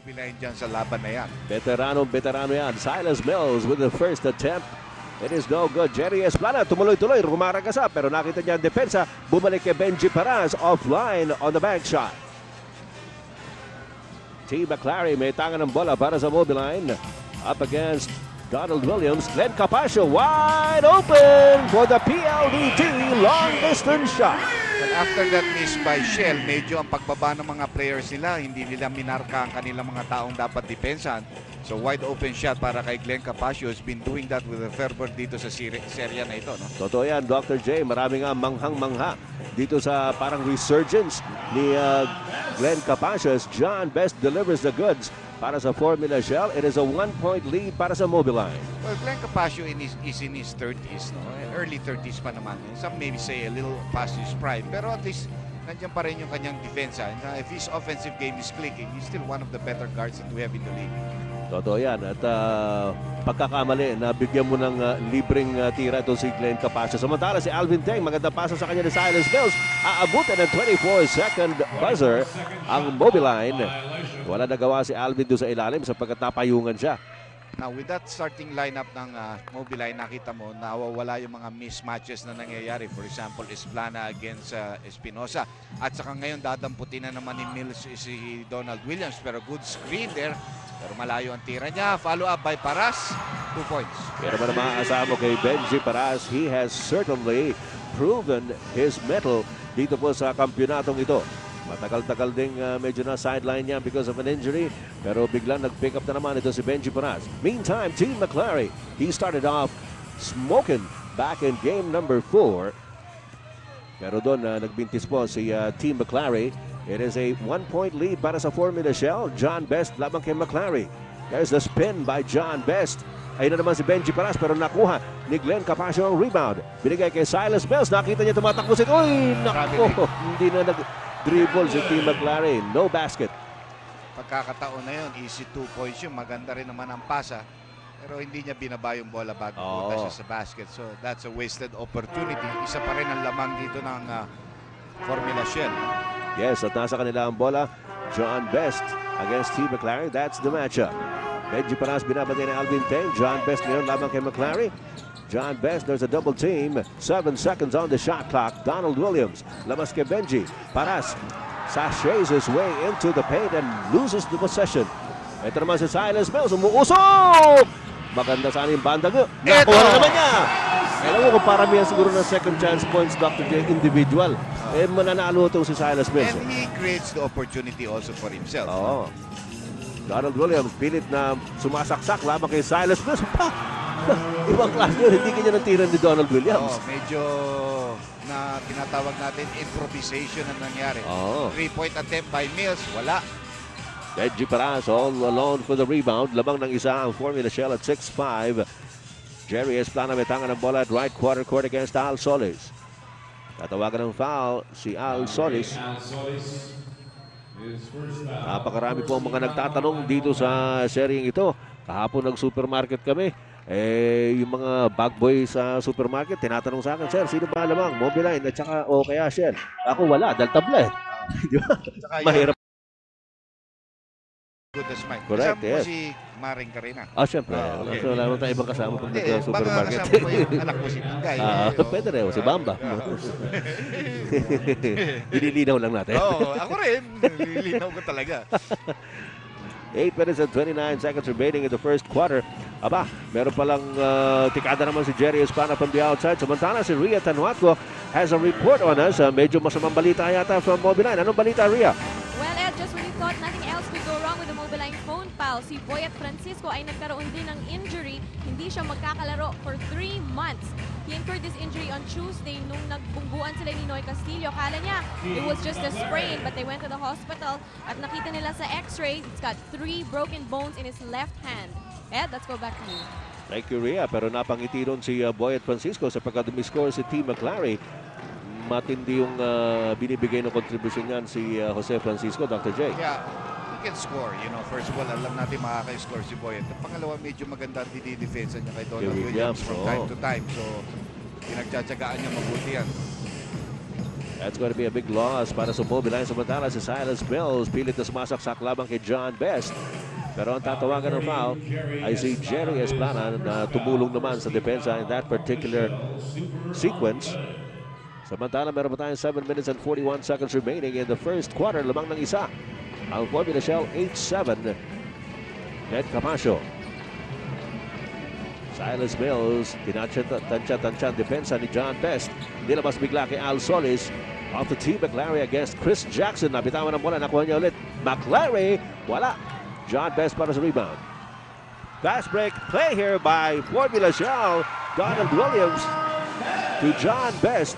Mobiline dyan sa laban na yan. Veterano yan. Silas Mills with the first attempt. It is no good. Jerry Esplana tumuloy-tuloy. Rumaragasa pero nakita niya ang depensa. Bumalik kay Benji Paras offline on the bank shot. T. McClary may tangan ng bola para sa Mobiline. Up against Donald Williams. Glenn Capascio wide open for the PLDT long distance shot. And after that miss by Shell, medyo ang pagbaba ng mga players nila, hindi nila minarka ang kanilang mga taong dapat depensahan. So wide open shot para kay Glenn Capascio, has been doing that with a fervor dito sa serya na ito. No? Totoo yan, Dr. J. Marami nga manghang-mangha dito sa parang resurgence ni Glenn Capascio as John Best delivers the goods para sa Formula Shell. It is a 1-point lead para sa Mobiline. Well, Glenn Capascio is in his 30s, no? Early 30s pa naman. Some maybe say a little past his prime, pero at least nandiyan pa rin yung kanyang depensa. If his offensive game is clicking, he's still one of the better guards that we have in the league. Totoo yan. At pagkakamali na bigyan mo ng libreng tira ito si Glenn Capascio. Samantala si Alvin Teng, maganda pasa sa kanya ni Silas Mills. Aabutan ng 24-second buzzer ang Mobiline. Wala nagawa si Alvin doon sa ilalim sapagkat napayungan siya. Now, with that starting lineup ng Mobiline, nakita mo, nawawala yung mga mismatches na nangyayari. For example, Esplana against Espinosa. At saka ngayon, dadamputin na naman ni Mills si Donald Williams. Pero good screen there. Pero malayo ang tira niya. Follow up by Paras. 2 points. Pero naman maasama kay Benji Paras, he has certainly proven his mettle dito po sa kampyonatong ito. Matagal-tagal ding medyo na sideline niya because of an injury. Pero biglang nag-pick up na naman ito si Benji Paras. Meantime, Team McClary, he started off smoking back in game number 4. Pero doon nagbintis po si Team McClary. It is a 1-point lead para sa Formula Shell. John Best labang kay McClary. There's the spin by John Best. Ayun na naman si Benji Paras pero nakuha ni Glenn Capascio ang rebound. Binigay kay Silas Mills. Nakita niya tumatakbo si... Uy! Naku! Hindi na nag-dribble si Team McClary. No basket. Pagkakataon na yun, easy 2 points yun. Maganda rin naman ang pasa. Pero hindi niya binaba yung bola bago punta siya sa basket. So that's a wasted opportunity. Isa pa rin ang lamang dito ng Formula Shell. Yes, at nasa kanila ang bola. John Best against Team McClary. That's the matchup. Benji Paras binabati ni Alvin Teng. John Best ngayon labang kay McClary. John Best, there's a double team. 7 seconds on the shot clock. Donald Williams, labas kay Benji. Paras sashays his way into the paint and loses the possession. Ito naman si Silas Mills, umuusok! Maganda sana yung banda. Nakuha na naman niya! Alam mo kung paramihan siguro ng second chance points, Dr. J, individual. Mananalo itong si Silas Mills. And he creates the opportunity also for himself. Oo. Donald Williams, pilit na sumasaksak lamang kay Silas Mills. Ibang klase yun, hindi kanya natira ni Donald Williams. Medyo na tinatawag natin improvisation ang nangyari. 3-point attempt by Mills, wala. Benji Paras all alone for the rebound. Lamang ng isa ang Formula Shell at 6'5". Jerry Esplana may tangan ng bola at right quarter court against Al Solis. Tatawagan ng foul si Al Solis. Napakarami po ang mga nagtatanong dito sa seryeng ito. Kahapon nag-supermarket kami. Yung mga bag boy sa supermarket, tinatanong sa akin, Sir, sino ba lamang? Mobiline at saka o kaya Shell? Ako wala, dahil tabla eh. Di ba? Mahirap. Good as mine. Correct, Kasama yes. mo si Maring Karina. Siyempre. So, wala naman tayo ibang kasama pag nag-supermarket. Baka kasama mo yung anak mo si Bingay. Pwede rin, si Bamba. Ililinaw lang natin. Ako rin. Ililinaw ko talaga. 8 minutes and 29 seconds remaining in the first quarter. Aba, meron palang tikada naman si Jerry Esplana from the outside. Samantala si Ria Tanuatco has a report on us. Medyo masamang balita yata from Mobiline. Anong balita, Ria? Well, Ed, just when you thought nothing else could go wrong with the Mobiline phone pal, si Boyet Francisco ay nagkaroon din ng injury. Hindi siya magkakalaro for 3 months. He incurred this injury on Tuesday nung nagbungguan sila ni Noy Castillo. Kala niya it was just a sprain, but they went to the hospital at nakita nila sa x-ray, it's got 3 broken bones in his left hand. Ed, let's go back to you. Thank you, Ria. Pero napangiti ron si Boyet Francisco sa pagka-dumiscore si Team McClary. Matindi yung binibigay ng contribution niyan si Jose Francisco, Dr. J. Yeah, he can score. First of all, alam natin makaka-score si Boyet. At pangalawa, medyo maganda ang didi-defensa niya kay Donald Williams from time to time. So, pinagtsatsagaan niya mabuti yan. That's going to be a big loss para sa Mobiline. Samantala si Silas Mills pilit na sumasaksak labang kay John Best. Pero ang tatawagan ng foul ay si Jerry Esplana na tumulong naman sa depensa in that particular sequence. Samantala meron pa tayong 7 minutes and 41 seconds remaining in the first quarter. Lamang ng isa. Ang Formula Shell 8-7. Ned Camacho. Silas Mills, tansya-tansya depensa ni John Best. Nilabas bigla kay Al Solis. Off the T. McLary against Chris Jackson. Nabitawan ng bola, nakuha niya ulit. McLary, wala. John Best para sa rebound. Fast break play here by Formula Shell. Donald Williams to John Best.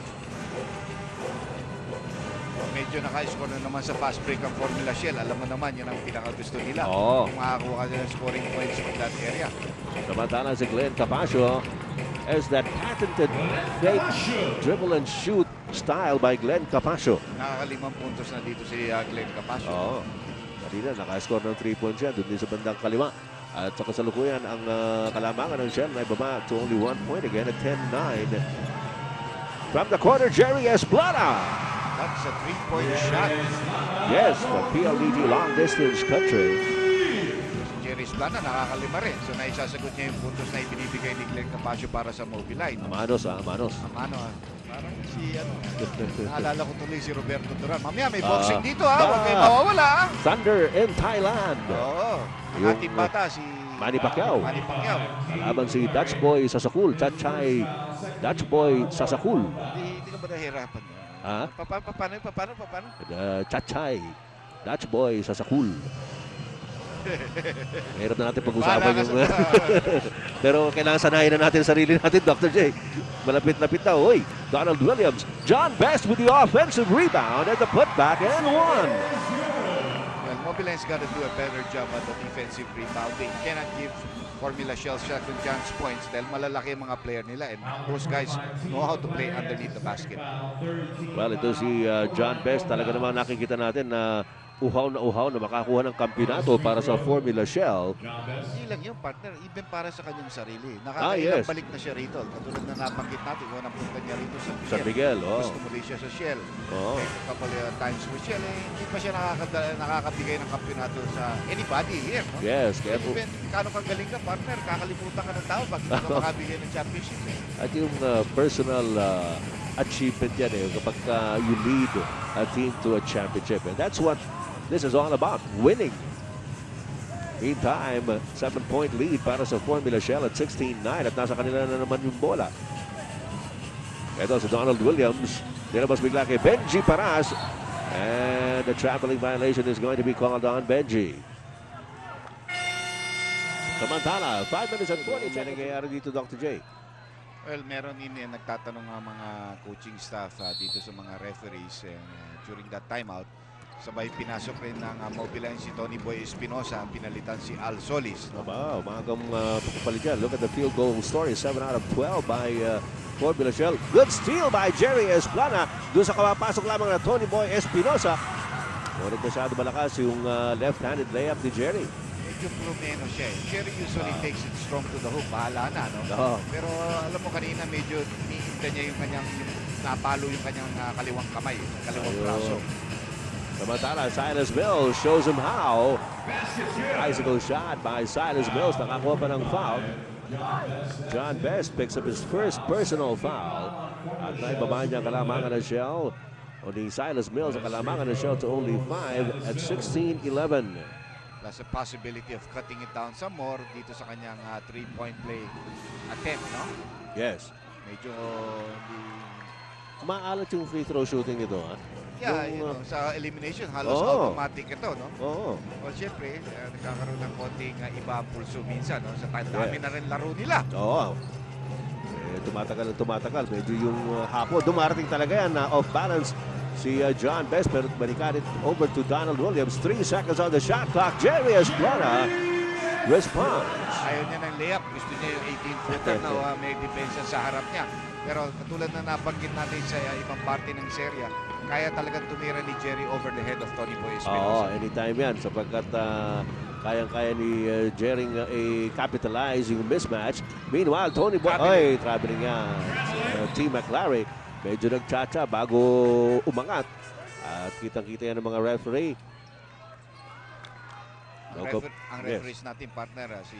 Medyo naka-score na naman sa fast break ang Formula Shell. Alam mo naman, yun ang pinakagusto nila. Oo. Kung makakuha ka ng scoring points in that area. Samantala si Glenn Capascio as that patented fake dribble and shoot style by Glenn Capascio. Nakakalimang puntos na dito si Glenn Capascio. Oo. Kanina naka-score ng 3 points siya doon din sa bandang kaliwa. At sa kasalukuyan ang kalamangan ng Shell na ibaba to only 1 point again at 10-9. From the corner, Jerry Esplana. That's a 3-point shot. Yes, the PLDT long distance country. Si Jerry Esplana nakakalima rin. So naisasagot niya yung puntos na ibinibigay ni Glenn Capascio para sa Mobiline. Amanos. Amano, parang si naalala ko tuloy si Roberto Duran. Mamaya may boxing dito huwag kayo mawawala Thunder in Thailand. Oo, ang Yung, ating bata si Manny Pacquiao. Kalaban si Dutch Boy Sasakul, Chachay Dutch Boy Sasakul. Hindi ka ba nahihirapan? Ha? Paano? Chachay Dutch Boy Sasakul. Mahirap na natin pag-usapan yung... Pero kailangan sanayin na natin sarili natin, Dr. J. Malapit-lapit na. Oy, Donald Williams. John Best with the offensive rebound and the putback and one. Well, Mobiline's got to do a better job at the defensive rebounding. Cannot give Formula Shell second chance points dahil malalaki ang mga player nila and those guys know how to play underneath the basket. Well, ito si John Best. Talaga naman nakikita natin na uhaw na makakuha ng kampyonato para sa Formula Shell. Hindi lang yung partner, even para sa kanyang sarili. Yes. Balik na siya rito. Katulad na nabanggit natin, kung punta niya rito sa Miguel. Sa Miguel, Gusto mo rin siya sa Shell. Oh. A couple of times with Shell, hindi pa siya nakakabigay ng kampyonato sa anybody here. No? Yes. Kaya Even kano kagaling ka, partner, kakalimutan ka ng tao pag hindi ka makabigay ng championship. at yung personal achievement yan kapag you lead a team to a championship. And that's what this is all about, winning. Meantime, 7-point lead para sa Formula Shell at 16-9 at nasa kanila na naman yung bola. Ito si Donald Williams. Nilabas bigla kay Benji Paras. And the traveling violation is going to be called on Benji. Samantala, 5 minutes and 40 seconds. Nangyayari dito, Dr. J. Well, meron din nagtatanong ang mga coaching staff dito sa mga referees during that timeout. Sabay pinasok rin ng Mobiline si Tony Boy Espinosa, pinalitan si Al Solis. No? Wow, umagang pagpapalit yan. Look at the field goal story. 7 out of 12 by Formula Shell. Good steal by Jerry Esplana. Doon sa kapapasok lamang na Tony Boy Espinosa. Ngunit masyado malakas yung left-handed layup ni Jerry. Medyo plumeno siya eh. Jerry usually takes it strong to the hoop. Bahala na, no? Pero alam mo kanina medyo niinta niya yung kanyang napalo yung kanyang kaliwang kamay, kaliwang braso. Samantala, Silas Mills shows him how. Bicycle shot by Silas Mills. Nakakuha pa ng foul. John Best picks up his first personal foul. At naibaba niya ang kalamangan ng Shell. O ni Silas Mills ang kalamangan ng Shell to only 5 at 16-11. Plus a possibility of cutting it down some more dito sa kanyang 3-point play attempt, no? Yes. Medyo hindi... Maalat yung free throw shooting nito, ha? Yeah, sa elimination, halos automatic ito, no? Oo. Well, syempre, nagkakaroon ng konting iba pulso minsan, no? Sa dami na rin laro nila. Oo. Tumatagal. Medyo yung hapo. Dumarating talaga yan na off balance si John Best. Pero balikan it over to Donald Williams. 3 seconds on the shot clock. Jerry Esplana responds. Ayaw niya ng layup. Gusto niya yung 18-footer na may depensa sa harap niya. Pero katulad na nabanggit natin sa ibang parte ng serya, kaya talagang tumira ni Jerry over the head of Tony Boy Espinosa. Anytime yan sapagkat kayang-kaya ni Jerry capitalize yung mismatch. Meanwhile, Tony Boy, traveling yan. T. McLary. Medyo nagchacha bago umangat. At kitang-kita yan ng mga referee. Ang referees natin partner si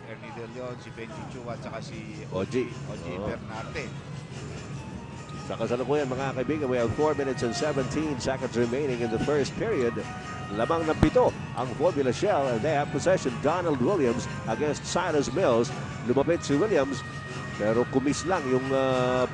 Ernie De Leon, si Benji Chua at saka si Oji Bernarte. Sa kasalukuyan mga kaibigan, we have 4 minutes and 17 seconds remaining in the first period. Lamang ng 7 ang Formula Shell and they have possession. Donald Williams against Silas Mills. Lumapit si Williams pero kumis lang yung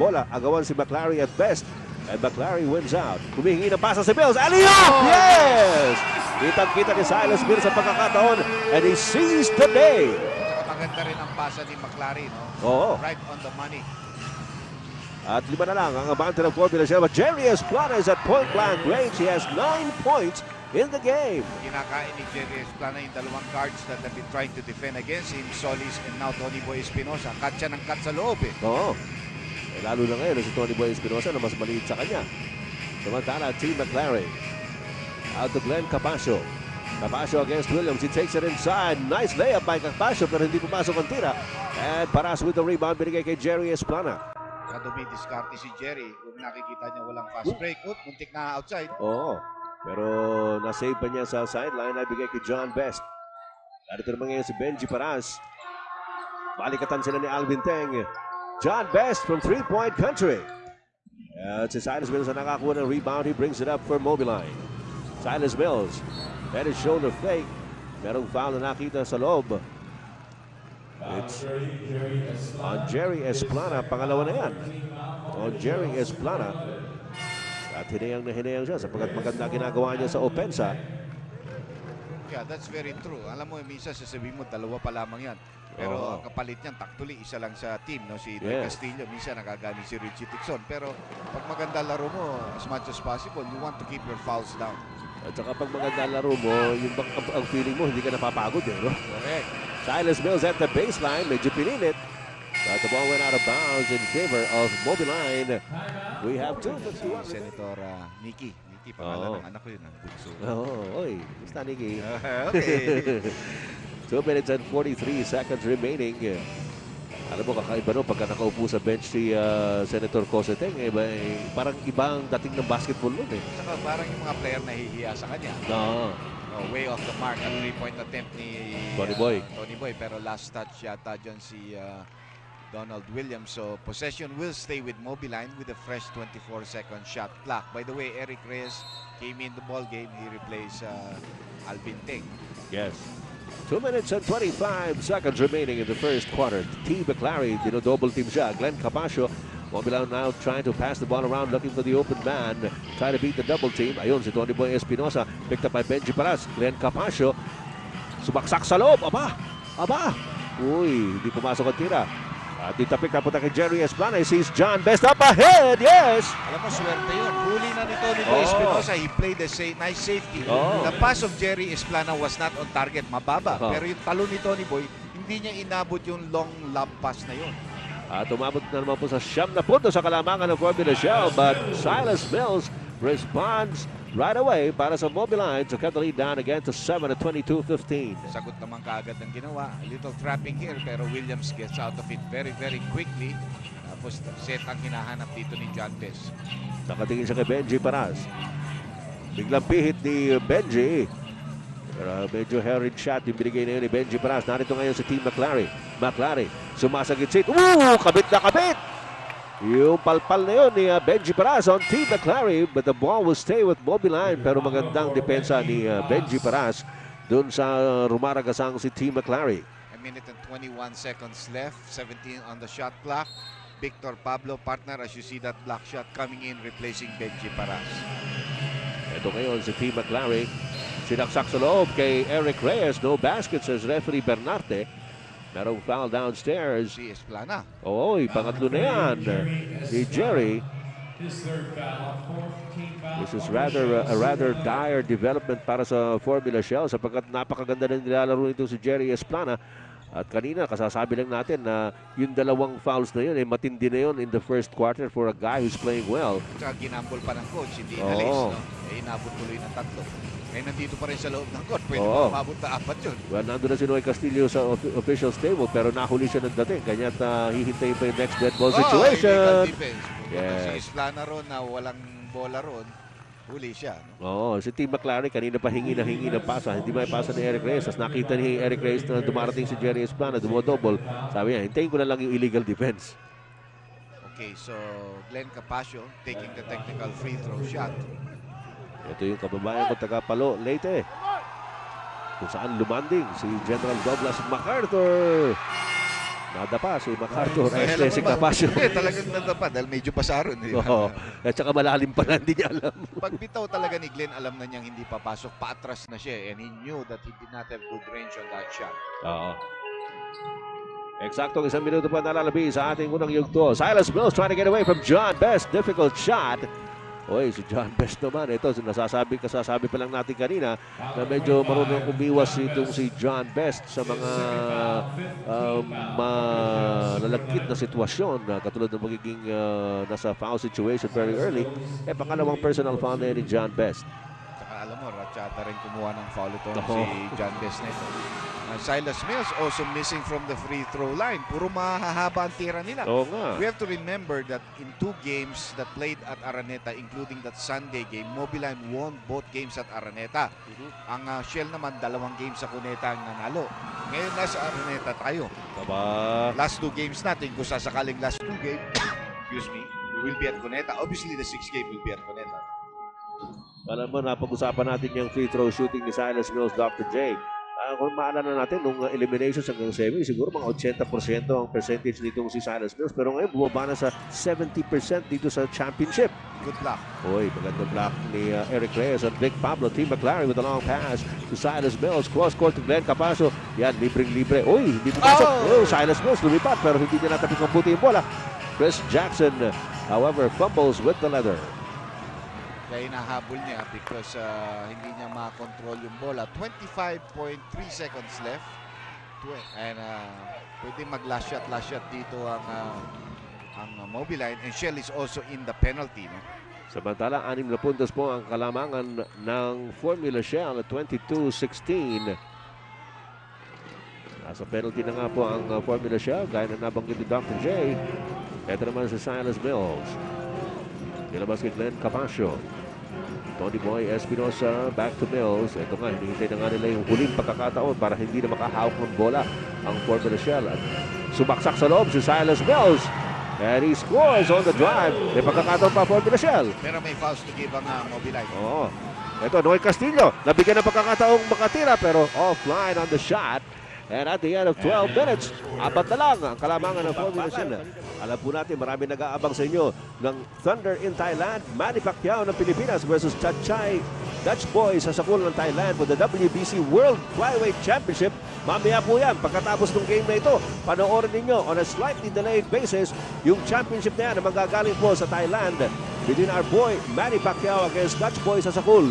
bola. Agawan si McClary at best. And McClary wins out. Humihingi ng pasa si Mills. Alley-oop! Yes! Kitang-kita ni Silas Mills sa pagkakataon and he seized the day. Saka maganda rin ang pasa ni McClary, no? Oo. Right on the money. At 5 na lang ang abante ng Formula Shell. But Jerry Esplana is at point blank range. He has 9 points in the game. Kinakain ni Jerry Esplana yung dalawang guards that have been trying to defend against him, Solis and now Tony Boy Espinosa. Cut siya ng cut sa loob eh. Oo. Lalo na ngayon si Tony Boy Espinosa na mas maliit sa kanya. Samantala, T. McClary. Out to Glenn Capasio. Capasio against Williams. He takes it inside. Nice layup by Capasio pero hindi pumasok ang tira. And Paras with the rebound binigay kay Jerry Esplana. Kadumi diskarte si Jerry. Kung nakikita niya walang fast break. Muntik na outside. Oo. Pero nasave pa niya sa sideline. Nabigay kay John Best. Narito naman ngayon si Benji Paras. Balikatan sila ni Alvin Teng. John Best from 3-point country. Si Silas Mills na nakakuha ng rebound. He brings it up for Mobiline. Silas Mills. That is shoulder fake. Merong foul na nakita sa loob. It's on Jerry Esplana. Pangalawa na yan. On Jerry Esplana. At hinayang siya sapagkat maganda ginagawa niya sa opensa. Yeah, that's very true. Alam mo, minsan sasabihin mo, dalawa pa lamang yan. Pero ang kapalit niyan, taktuli, isa lang sa team, no? Si Dwayne Castillo, minsan nagagamit si Richie Tixon. Pero pag maganda laro mo, as much as possible, you want to keep your fouls down. At saka pag maganda laro mo, yung ang feeling mo, hindi ka napapagod eh, no? Correct. Silas Mills at the baseline, medyo pinilit. But the ball went out of bounds in favor of Mobiline. We have 2. Si Senator Nicky. Nicky, pangalan ng anak ko yun. Bukso. Oy. Gusto, Nicky. Okay. 2 minutes and 43 seconds remaining. Alam mo, kakaiba no, pagka nakaupo sa bench si Senator Coseteng, parang ibang dating ng basketball nun eh. Saka parang yung mga player nahihiya sa kanya. No. Way off the mark at 3-point attempt ni Tony Boy. Pero last touch yata dyan si Donald Williams. So possession will stay with Mobiline with a fresh 24-second shot clock. By the way, Eric Reyes came in the ball game. He replaced Alvin Teng. Yes. 2 minutes and 25 seconds remaining in the first quarter. T. McClary, double team siya. Glenn Capasio. Mobiline now trying to pass the ball around, looking for the open man. Trying to beat the double team. Ayun, si Tony Boy Espinosa. Picked up by Benji Paras. Glenn Capasio. Sumaksak sa loob. Aba. Uy, hindi pumasok ang tira. At ditapik na punta kay Jerry Esplana. He sees John Best up ahead. Yes! Alam mo, swerte yun. Huli na ni Tony Boy Espinosa. He played a nice safety. The pass of Jerry Esplana was not on target. Mababa. Pero yung talon ni Tony Boy, hindi niya inabot yung long lob pass na yun. At umabot na naman po sa 9 na punto sa kalamangan ng Formula Shell. But Silas Mills responds right away para sa Mobiline to cut the lead down again to 7 at 22-15. Sagot naman kaagad ng ginawa. A little trapping here pero Williams gets out of it very, very quickly. Tapos set ang hinahanap dito ni John Best. Nakatingin siya kay Benji Paras. Biglang pihit ni Benji. Pero medyo hurried shot yung binigay na yun ni Benji Paras. Narito ngayon si Team McClary. McClary sumasagit-sit. Kabit na kabit! Yung palpal na yun ni Benji Paras on Team McClary. But the ball will stay with Mobiline. Pero magandang depensa ni Benji Paras dun sa rumaragasang si Team McClary. A minute and 21 seconds left. 17 on the shot clock. Victor Pablo, partner, as you see that block shot coming in, replacing Benji Paras. Ito ngayon si Team McClary. Sinaksak sa loob kay Eric Reyes. No baskets as referee Bernarte. Merong foul downstairs. Si Esplana. Pangatlo na yan. Si Jerry. This is a rather dire development para sa Formula Shell sapagkat napakaganda na nilalaro nito si Jerry Esplana. At kanina, kasasabi lang natin na yung dalawang fouls na yun, matindi na yun in the first quarter for a guy who's playing well. Tsaka ginambol pa ng coach, hindi inalis. No? Inabot tuloy ng 3. Eh, nandito pa rin sa loob ng court. Pwede Oo. mababot na 4 yun. Well, nandun na si Noy Castillo sa official stable pero nahuli siya ng dating. Kanya't hihintayin pa yung next dead ball Illegal situation. defense. Yes. Si Isplana ron na walang bola ron, huli siya. No? Oo, si Tim McLaren kanina pa hingi ng pasa. Hindi may pasa ni Eric Reyes. Tapos nakita ni Eric Reyes na dumarating si Jerry Esplana, dumodouble. Sabi niya, hintayin ko na lang yung illegal defense. Okay, so Glenn Capascio taking the technical free throw shot. Ito yung kababayan ko taga-Palo, Leyte. Kung saan lumanding si General Douglas MacArthur. Nadapa si MacArthur. Si Capascio. Talagang nadapa dahil medyo pasaron. Oo. At saka malalim pa lang, hindi niya alam. Pagbitaw talaga ni Glenn, alam na niyang hindi papasok. Paatras na siya and he knew that he did not have good range on that shot. Oo. Eksaktong 1 minuto pa nalalabi sa ating unang yugto. Silas Mills trying to get away from John Best. Difficult shot. Oy, si John Best naman. Ito, kasasabi pa lang natin kanina na medyo marunong umiwas itong si John Best sa mga malalagkit na sitwasyon. Katulad ng magiging nasa foul situation very early. Pangalawang personal foul na ni John Best. Saka alam mo, Ratchata rin kumuha ng foul ito si John Best nito. Silas Mills also missing from the free throw line. Puro mahahaba ang tira nila. Oo nga. We have to remember that in 2 games that played at Araneta, including that Sunday game, Mobiline won both games at Araneta. Ang Shell naman, 2 games sa Cuneta ang nanalo. Ngayon nasa Araneta tayo. Last 2 games natin, kung sasakaling last 2 games, excuse me, will be at Cuneta. Obviously, the 6th game will be at Cuneta. Alam mo, napag-usapan natin yung free throw shooting ni Silas Mills, Dr. J. Kung maalala natin, nung eliminations hanggang semi, siguro mga 80% ang percentage nitong si Silas Mills. Pero ngayon, bumaba na sa 70% dito sa championship. Good luck. Oy, magandang block ni Eric Reyes at Vic Pablo. Tim McLaren with a long pass to Silas Mills. Cross-court to Glenn Capascio. Yan, libreng-libre. Oy, hindi pumasok. Oh, Silas Mills lumipat pero hindi niya natapos ng puti yung bola. Chris Jackson, however, fumbles with the leather. Kaya hinahabol niya because hindi niya makontrol yung bola. 25.3 seconds left. And pwede mag-last shot dito ang Mobiline. And Shell is also in the penalty. No? Samantala, 6 na puntos po ang kalamangan ng Formula Shell at 22-16. Nasa penalty na nga po ang Formula Shell. Gaya na nabanggit ni Dr. J. Ito naman si Silas Mills. Nilabas kay Glenn Capascio. Tony Boy Espinosa back to Mills. Ito nga, hinihintay na nga nila yung huling pagkakataon para hindi na makahawak ng bola ang Formula Shell. At sumaksak sa loob si Silas Mills. And he scores on the drive. May pagkakataon pa Formula Shell. Pero may fouls to give ang Mobiline. Oo. Ito, Noy Castillo. Nabigyan ng pagkakataong makatira pero offline on the shot. And at the end of 12 minutes, 4 na lang ang kalamangan ng Formula Shell. Alam po natin, marami nag-aabang sa inyo ng Thunder in Thailand, Manny Pacquiao ng Pilipinas versus Chachai Dutch Boys sa sakul ng Thailand for the WBC World Flyweight Championship. Mamaya po yan, pagkatapos ng game na ito, panoorin ninyo on a slightly delayed basis yung championship na yan na manggagaling po sa Thailand between our boy Manny Pacquiao against Dutch Boys sa sakul.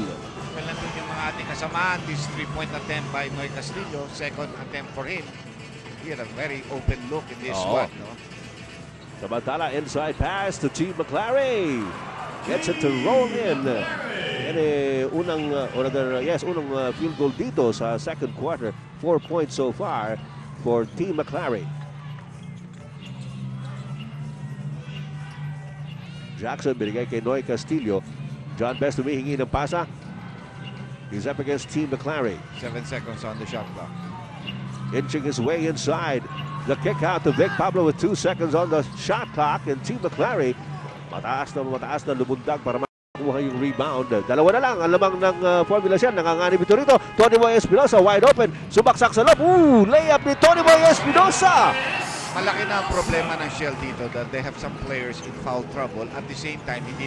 Well, nandun yung mga ating kasamaan. This 3-point attempt by Noy Castillo. Second attempt for him. He had a very open look in this one. No? Samantala, inside pass to T. McLaren. Gets it to roll in. Yan unang field goal dito sa second quarter. 4 points so far for T. McLaren. Jackson binigay kay Noy Castillo. John Best humihingi ng pasa. He's up against T. McLaren. 7 seconds on the shot clock. Inching his way inside. The kick out to Vic Pablo with 2 seconds on the shot clock. And T. McLaren, mataas na lumundag para makuha yung rebound. Dalawa na lang ang lamang ng Formula Shell. Nanganganib ito rito. Tony Boy Espinosa wide open. Sumaksak sa loob. Layup ni Tony Boy Espinosa. Malaki na ang problema ng Shell dito that they have some players in foul trouble. At the same time, hindi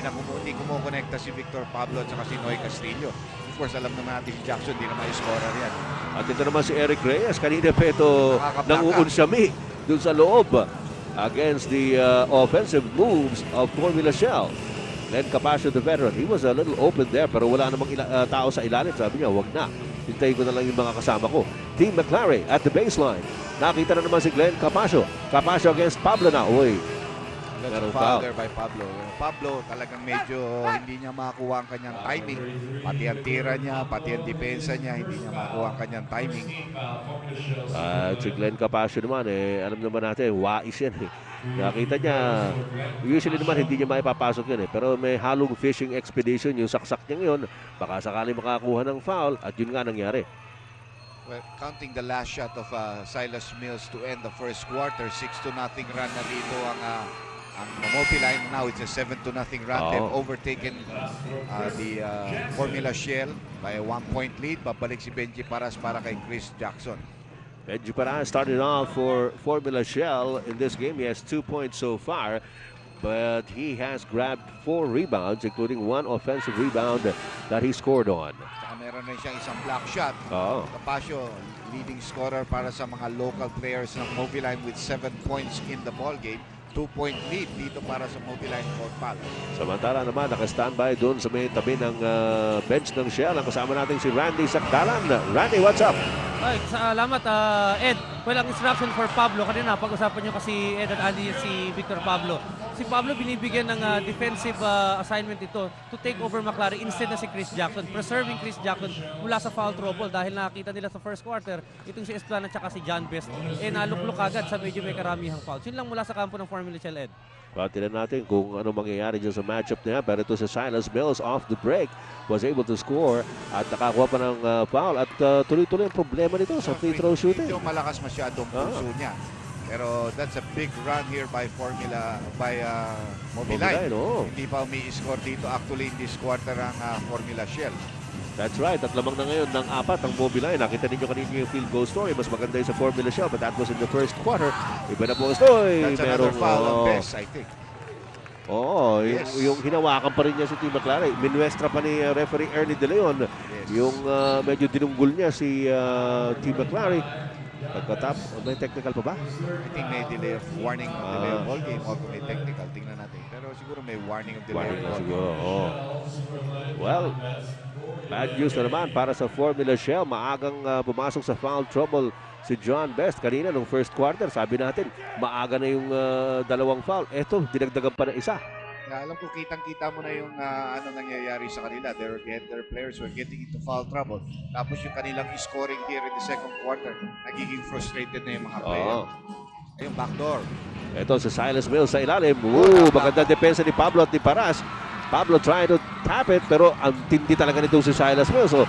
kumukonekta si Victor Pablo at saka si Noy Castillo. Of course, alam naman natin si Jackson, hindi na may scorer yan. At ito naman si Eric Reyes. Kanina pa ito nanguunsyami dun sa loob against the offensive moves of Formula Shell. Glenn Capascio, the veteran, he was a little open there pero wala namang tao sa ilalim. Sabi niya, wag na. Hintayin ko na lang yung mga kasama ko. Team McLaren at the baseline. Nakita na naman si Glenn Capascio. Capascio against Pablo na. Uy, That's Merong a foul foul. there by Pablo. Pablo talagang medyo hindi niya makuha ang kanyang timing. Pati ang tira niya, pati ang depensa niya, hindi niya makuha ang kanyang timing. Si Glenn Capasio naman, alam naman natin, wais yan. Nakita niya, usually naman hindi niya maipapasok yun pero may halong fishing expedition, yung saksak niya ngayon, baka sakali makakuha ng foul at yun nga nangyari. Well, counting the last shot of Silas Mills to end the first quarter, 6-0 run na dito ang Mobiline. Now it's a 7-0 run. They've overtaken the Formula Shell by a 1-point lead. Babalik si Benji Paras para kay Chris Jackson. Benji Paras started off for Formula Shell in this game. He has 2 points so far, but he has grabbed 4 rebounds, including 1 offensive rebound that he scored on. Saka meron rin siyang isang block shot. Capasio, leading scorer para sa mga local players ng Mobiline with 7 points in the ball game. 2-point lead dito para sa Mobiline for Pal. Samantala naman, naka-standby doon sa may tabi ng bench ng Shell. Ang kasama natin si Randy Sakdalan. Randy, what's up? Ay, salamat Ed. Well, ang instruction for Pablo, kanina pag-usapan nyo kasi Ed at Andy si Victor Pablo. Si Pablo binibigyan ng defensive assignment ito to take over McLaren instead na si Chris Jackson. Preserving Chris Jackson mula sa foul trouble dahil nakita nila sa first quarter itong si Esplana at saka si John Best. Naluklok agad sa medyo may karamihang foul. Yun lang mula sa kampo ng Formula Shell, Ed. Tignan natin kung ano mangyayari dyan sa matchup niya. Pero ito si Silas Mills off the break was able to score at nakakuha pa ng foul at tuloy-tuloy ang problema nito sa free throw shooting. Medyo malakas masyadong puso niya. Pero that's a big run here by Mobiline. Hindi pa umi-score dito actually in this quarter ang Formula Shell. That's right. At lamang na ngayon ng 4 ang Mobiline. Nakita ninyo kanina yung field goal story. Mas maganda yung sa Formula Shell, but that was in the first quarter. Iba na po. That's another foul on Best, I think. Yes. yung hinawakan pa rin niya si Team McLaren. Minuestra pa ni referee Ernie De Leon. Yes. Yung medyo dinunggol niya si Team McLaren. Pagkatapos, may technical pa ba? I think may delay of warning of delay of ball game or may technical. Tingnan natin. Pero siguro may warning of delay of ball siguro. game. Well, bad news na naman para sa Formula Shell. Maagang pumasok sa foul trouble si John Best. Kanina nung first quarter, sabi natin, maaga na yung dalawang foul. Eto, dinagdagan pa ng isa. Alam ko, kitang-kita mo na yung ano nangyayari sa kanila. Their players were getting into foul trouble. Tapos yung kanilang scoring here in the second quarter, nagiging frustrated na yung mga player. Ayun, backdoor. Ito si Silas Mills sa ilalim. Maganda depensa ni Pablo at ni Paras. Pablo trying to tap it, pero ang tindi talaga nito si Silas Mills. So,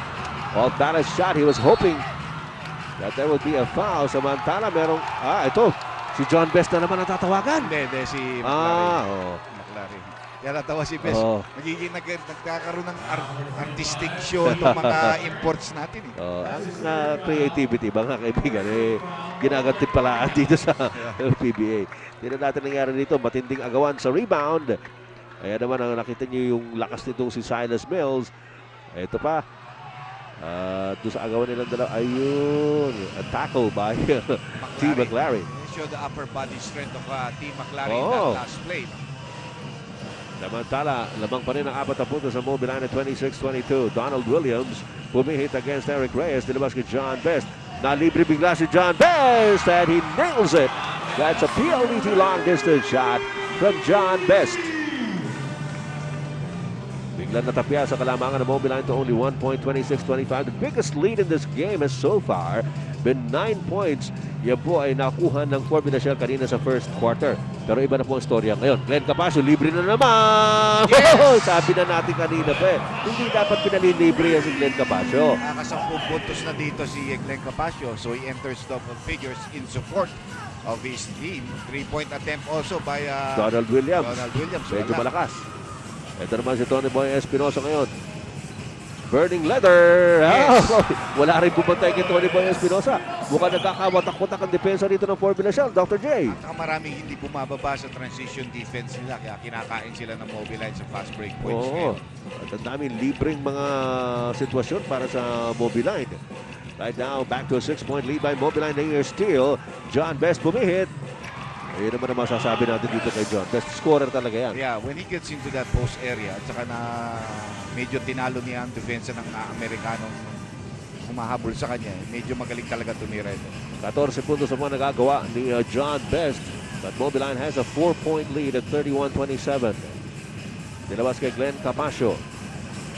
off balance shot, he was hoping that there would be a foul. Samantala, merong, ito, si John Best na naman ang tatawagan. Hindi, si McLaren. McLaren. Kaya natawa si Best. Nagiging nagkakaroon ng artistic show itong mga imports natin. Ang creativity, mga kaibigan, ginagantin pala dito sa PBA. Tignan natin nangyari dito, matinding agawan sa rebound. Ayan naman ang nakita niyo yung lakas nitong si Silas Mills. Ito pa. Doon sa agawan nilang dalawa. Ayun. A tackle by Team McLaren. Show the upper body strength of Team McLaren in that last play. Samantala, lamang pa rin ang 4 puntos sa Mobiline at 26-22. Donald Williams pumihit against Eric Reyes. Nilabas kay John Best. Nalibre bigla si John Best and he nails it. That's a PLDT long distance shot from John Best. Biglang natapya sa kalamangan ng Mobiline to only 1 point, 26-25. The biggest lead in this game has so far been 9 points. Yan po ay nakuha ng Formula Shell kanina sa first quarter. Pero iba na po ang storya ngayon. Glenn Capasio, libre na naman! Yes! Sabi na natin kanina pa hindi dapat pinalilibre yan si Glenn Capasio. Nakasampung puntos na dito si Glenn Capasio. So he enters double figures in support of his team. 3-point attempt also by Donald Williams. Medyo Wala. malakas. Ito naman si Tony Boy Espinosa ngayon. Burning leather. Yes. Wala rin bumantay kay Tony Boy Espinosa. Mukhang nagkakawatak-watak ang depensa dito ng Formula Shell, Dr. J. At maraming hindi bumababa sa transition defense nila. Kaya kinakain sila ng Mobiline sa fast break points. At ang daming libreng mga sitwasyon para sa Mobiline. Right now, back to a 6-point lead by Mobiline. Nair steal. John Best pumihit. Ayun naman ang masasabi natin dito kay John. Best scorer talaga yan. Yeah, when he gets into that post area, at saka na medyo tinalo niya ang defensa ng Amerikanong humahabol sa kanya, medyo magaling talaga tumira ito. 14 puntos ang mga nagagawa ni John Best. But Mobiline has a 4-point lead at 31-27. Nilabas kay Glenn Capasio.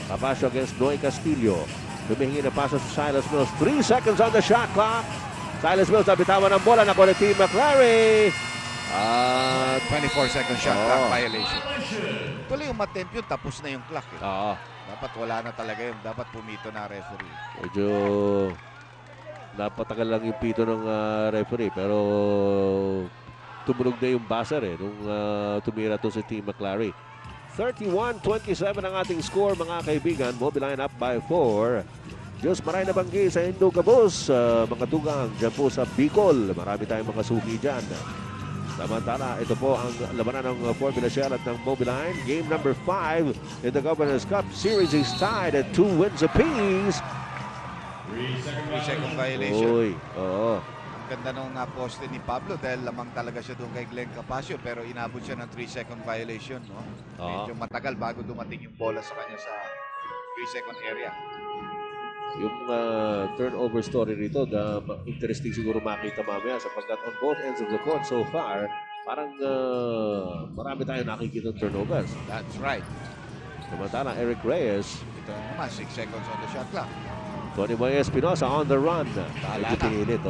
Capasio against Noy Castillo. Humihingi na paso sa Silas Mills. 3 seconds on the shot clock. Silas Mills nabitawan ng bola. Nakuha ni Team McClary. 24-second shot clock violation. Tuloy yung matemp yun, tapos na yung clock. Eh. Dapat wala na talaga yun. Dapat pumito na referee. Medyo napatagal lang yung pito ng referee. Pero tumunog na yung buzzer nung tumira to si Team McClary. 31-27 ang ating score, mga kaibigan. Mobiline up by 4. Diyos maray na banggi sa Indogabos. Mga tugang dyan po sa Bicol. Marami tayong mga suki dyan. Samantala, ito po ang labanan ng Formula Shell at ng Mobiline. Game number 5 in the Governors Cup Series is tied at 2 wins apiece. 3-second violation. Uy, oo. Ang ganda nung naposte ni Pablo dahil lamang talaga siya doon kay Glenn Capasio pero inabot siya ng 3-second violation. No? Medyo matagal bago dumating yung bola sa kanya sa 3-second area. Yung turnover story rito na interesting siguro makita mamaya sapagkat on both ends of the court so far, parang marami tayong nakikita turnovers. That's right. Samantala, Eric Reyes. Ito naman, 6 seconds on the shot clock. Tony Boy Espinosa on the run. Medyo pinilit.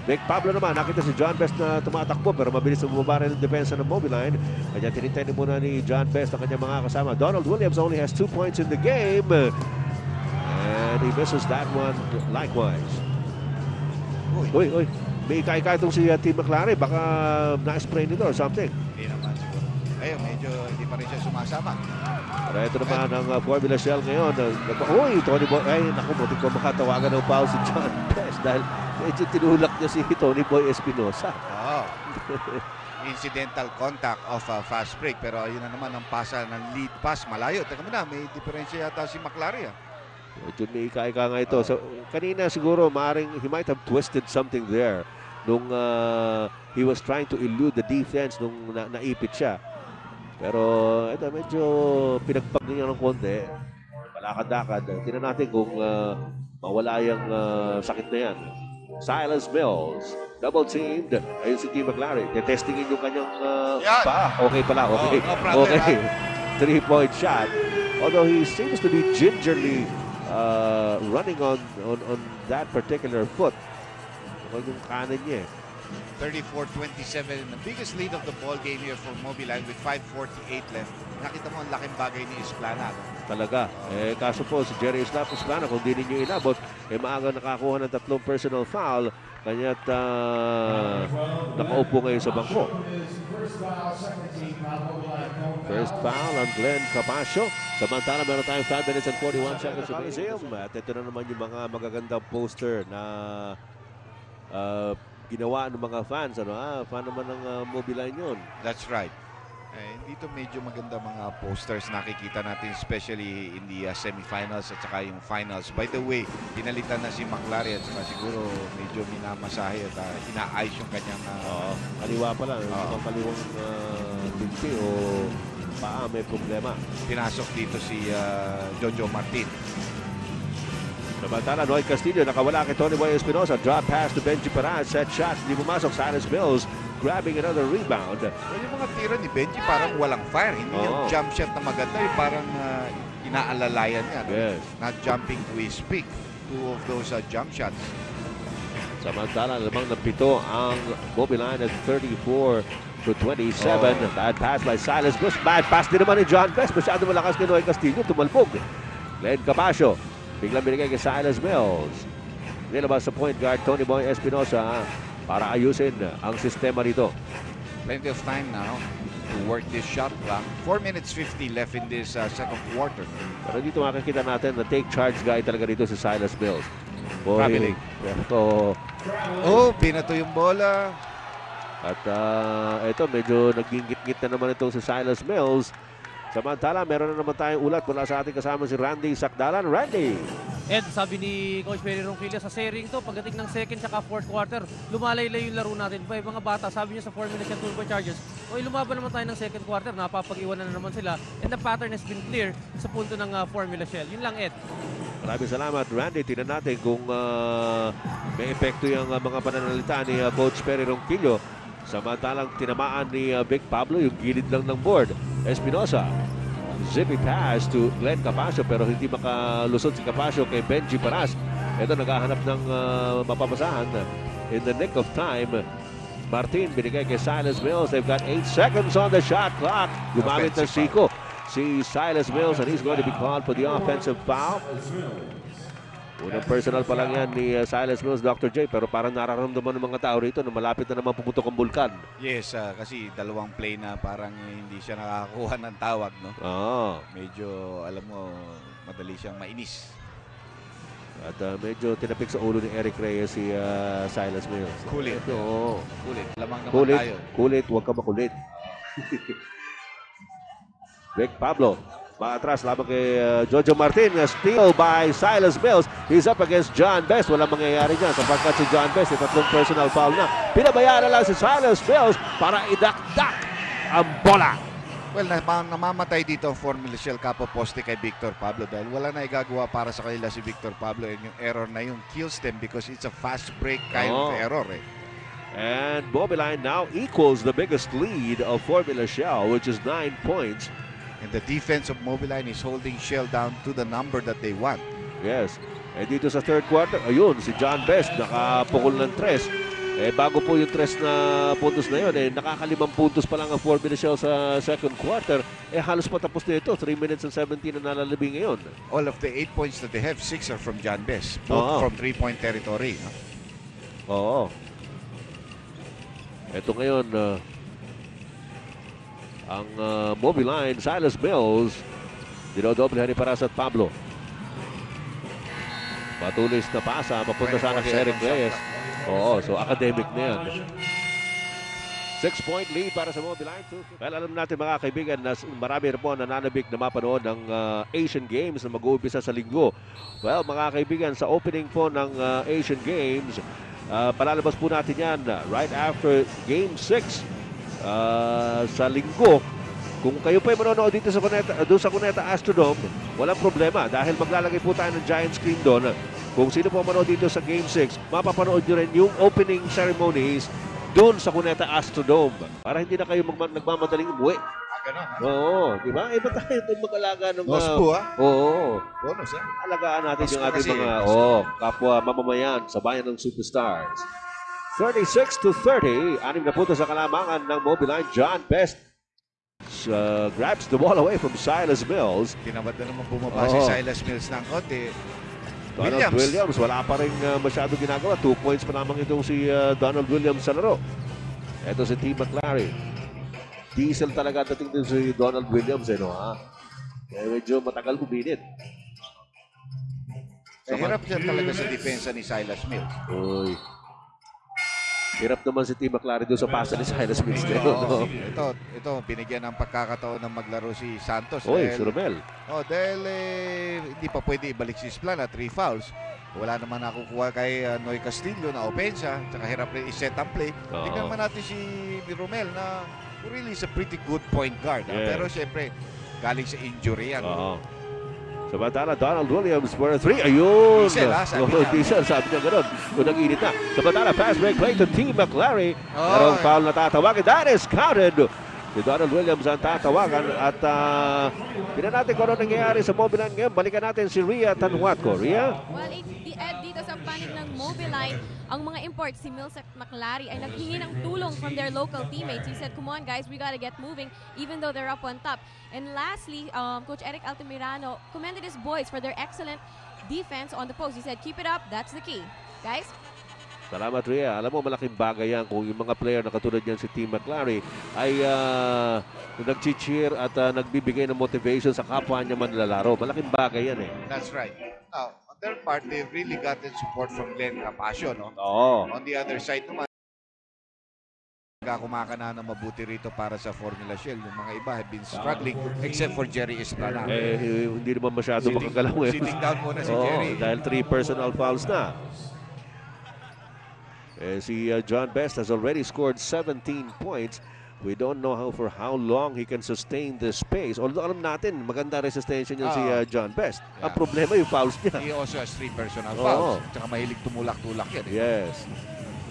Big Pablo naman, nakita si John Best na tumatakbo pero mabilis na bumaba rin ang depensa ng Mobiline. Kanya tinintay muna ni John Best ang kanyang mga kasama. Donald Williams only has 2 points in the game. And he misses that one likewise. Uy. May ika-ika itong si Team McClary. Baka na-spray nito or something. Hindi naman siguro. Ayun, medyo hindi pa rin siya sumasama. Pero ito naman ang Formula Shell ngayon. Uy, Tony Boy. Ay, naku, buti ko makatawagan ng foul si John Best dahil medyo tinulak niya si Tony Boy Espinosa. Incidental contact of a fast break. Pero ayun na naman ang pasa ng lead pass. Malayo. Teka muna, may diferensya yata si McClary. Medyo may ika-ika nga ito. So, kanina siguro he might have twisted something there nung he was trying to elude the defense nung naipit siya. Pero ito medyo pinagpag niya ng konti. Palakad-lakad. Tingnan natin kung mawala yung sakit na yan. Silas Mills. Double teamed. Ayun si Team McClary. Testingin yung kanyang pa. Okay pala. Okay. Okay. 3-point shot. Although he seems to be gingerly running on that particular foot. Yung kanan niya. 34-27, the biggest lead of the ball game here for Mobiline with 5:48 left. Nakita mo ang laking bagay ni Isplana. Talaga. Kaso po si Jerry Isplana, kung di ninyo inabot, maaga nakakuha ng 3 personal foul. Kanya't nakaupo ngayon sa bangko. First foul on Glenn Capasio. Samantala meron tayong 5 minutes and 41 seconds sa museum. At ito na naman yung mga magagandang poster na ginawa ng mga fans. Fan naman ng Mobiline yun. That's right. Dito medyo maganda mga posters nakikita natin, especially in the semifinals at saka yung finals. By the way, pinalitan na si McClary at saka siguro medyo minamasahe at inaayos yung kanyang kaliwa pa lang. Kaliwang binti o paa may problema. Pinasok dito si Jojo Martin. Samantala, Noy Castillo nakawala kay Tony Boy Espinosa. Drop pass to Benji Perez. Set shot. Hindi pumasok. Silas Mills grabbing another rebound. Yung mga tira ni Benji parang walang fire. Hindi yung jump shot na maganda. Parang inaalalayan niya. Yes. Not jumping to his peak. 2 of those jump shots. Samantala, lamang na 7 ang Mobiline at 34-27. Bad pass by Silas Mills. Bad pass din naman ni John Best. Masyado malakas kay Noy Castillo. Tumalbog. Glenn Capasio. Biglang binigay kay Silas Mills. Nilabas sa point guard Tony Boy Espinosa para ayusin ang sistema rito. Plenty of time now to work this shot clock. 4 minutes 50 left in this second quarter. Pero dito makikita natin na take charge guy talaga dito si Silas Mills. Traveling. Binato yung bola. At ito medyo nagingit-ngit na naman itong si Silas Mills. Samantala, meron na naman tayong ulat mula sa ating kasama si Randy Sakdalan. Randy! Ed, sabi ni Coach Perry Ronquillo sa sharing to, pagdating ng second at fourth quarter, lumalaylay yung laro natin. Mga bata, sabi niya sa 4 minutes and Turbo Chargers, lumaban naman tayo ng second quarter, napapag-iwanan na naman sila. And the pattern has been clear sa punto ng Formula Shell. Yun lang, Ed. Maraming salamat, Randy. Tingnan natin kung may epekto yung mga pananalita ni Coach Perry Ronquillo Samantalang tinamaan ni Vic Pablo yung gilid lang ng board. Espinosa. Zippy pass to Glenn Capasio pero hindi makalusot si Capasio kay Benji Paras. Ito naghahanap ng mapapasahan in the nick of time. Martin binigay kay Silas Mills. They've got 8 seconds on the shot clock. Gumamit ng Chico si Silas Mills and he's going to be called for the offensive foul. Unang personal pa lang yan ni Silas Mills, Dr. J, pero parang nararamdaman ng mga tao rito na malapit na naman pumutok ang bulkan. Yes, kasi dalawang play na parang hindi siya nakakakuha ng tawag, no? Medyo, alam mo, madali siyang mainis. At medyo tinapik sa ulo ni Eric Reyes si Silas Mills. Kulit. Oo. Kulit. Lamang naman tayo. Kulit, huwag ka makulit. Vic Pablo. Maatras lamang kay Jojo Martin. Steal by Silas Mills. He's up against John Best. Walang mangyayari dyan sapagkat si John Best tatlong personal foul na. Pinabayaan na lang si Silas Mills para idakdak ang bola. Well, namamatay dito ang Formula Shell Capo Poste kay Victor Pablo dahil wala na igagawa para sa kanila si Victor Pablo and yung error na yung kills them because it's a fast break kind of error eh. And Mobiline now equals the biggest lead of Formula Shell, which is 9 points. And the defense of Mobiline is holding Shell down to the number that they want. Yes. Eh dito sa third quarter, ayun, si John Best nakapukol ng 3. Bago po yung 3 na puntos na yun, nakakalimang puntos pa lang ang Formula Shell sa second quarter. Halos patapos na ito. 3 minutes and 17 na nalalabing ngayon. All of the 8 points that they have, 6 are from John Best. Both from 3-point territory. No? Oo. Ito ngayon, ang Mobiline, Silas Mills, dinodoblehan ni Paras at Pablo. Patulis na pasa, papunta sana kay Eric Reyes. Oo, so academic na yan. 6-point lead para sa Mobiline. Well, alam natin mga kaibigan na marami rin po nananabik na mapanood ng Asian Games na mag-uumpisa sa linggo. Well, mga kaibigan, sa opening po ng Asian Games, palalabas po natin yan right after Game 6. Sa linggo, kung kayo pa manonood dito sa Cuneta Astrodome, walang problema dahil maglalagay po tayo ng giant screen doon. Kung sino po manood dito sa Game 6, mapapanood nyo rin yung opening ceremonies doon sa Cuneta Astrodome para hindi na kayo nagmamadaling umuwi. Ganon, ha? Oo, di ba? Iba tayo itong mag-alaga ng Nospo, ha? Oo. Bonus, ha? Alagaan natin yung ating kasi, mga kapwa mamamayan sa bayan ng Superstars. 36-30, 6 na puntos sa kalamangan ng Mobiline. John Best grabs the ball away from Silas Mills. Tinamad na naman bumaba si Silas Mills ng konti. Donald Williams, wala pa rin masyado ginagawa. 2 points pa lamang itong si Donald Williams sa laro. Ito si T. McClary. Diesel talaga dating din si Donald Williams, no, ha? Medyo matagal uminit. Hirap siya talaga sa depensa ni Silas Mills. Uy. Hirap naman si T. McClary doon sa pasa ni Silas Mills. Ito, binigyan ng pagkakataon ng maglaro si Santos. Uy, si Romel. Dahil hindi pa pwede ibalik si Esplana, 3 fouls. Wala naman nakukuha kay Noy Castillo na opensa, tsaka hirap rin i-set ang play. Tingnan naman natin si Romel na really is a pretty good point guard. Yes. Pero siyempre, galing sa injury yan. Samantala, Donald Williams for a 3. Ayun! Diesel, sabi niya. Diesel, sabi niya gano'n. Unang init na. Samantala, fast break play to T. McClary. Merong foul na tatawagan. That is counted. Si Donald Williams ang tatawagan. At tingnan natin kung ano nangyayari sa Mobiline ngayon. Balikan natin si Ria Tanhuatco. Ria? Well, dito sa panig ng Mobiline, ang mga imports, si Mills at McClary, ay naghingi ng tulong from their local teammates. He said, come on guys, we gotta get moving even though they're up on top. And lastly, Coach Eric Altamirano commended his boys for their excellent defense on the post. He said, keep it up, that's the key. Guys? Salamat, Ria. Alam mo, malaking bagay yan kung yung mga player na katulad yan si T. McClary ay nag-cheer at nagbibigay ng motivation sa kapwa niya manlalaro. Malaking bagay yan eh. That's right. Now, on their part, they've really gotten support from Glenn Capasio, no? Oo. On the other side naman, kumakana na mabuti rito para sa Formula Shell. Yung mga iba have been struggling except for Jerry Esplana. Hindi naman masyado makagalaw eh. Sitting down muna si Jerry. Dahil 3 personal fouls na. Si John Best has already scored 17 points. We don't know for how long he can sustain this pace. Although alam natin, maganda resistensya niya si John Best. Yeah. Ang problema yung fouls niya. He also has 3 personal fouls. Tsaka mahilig tumulak-tulak yan. Yes.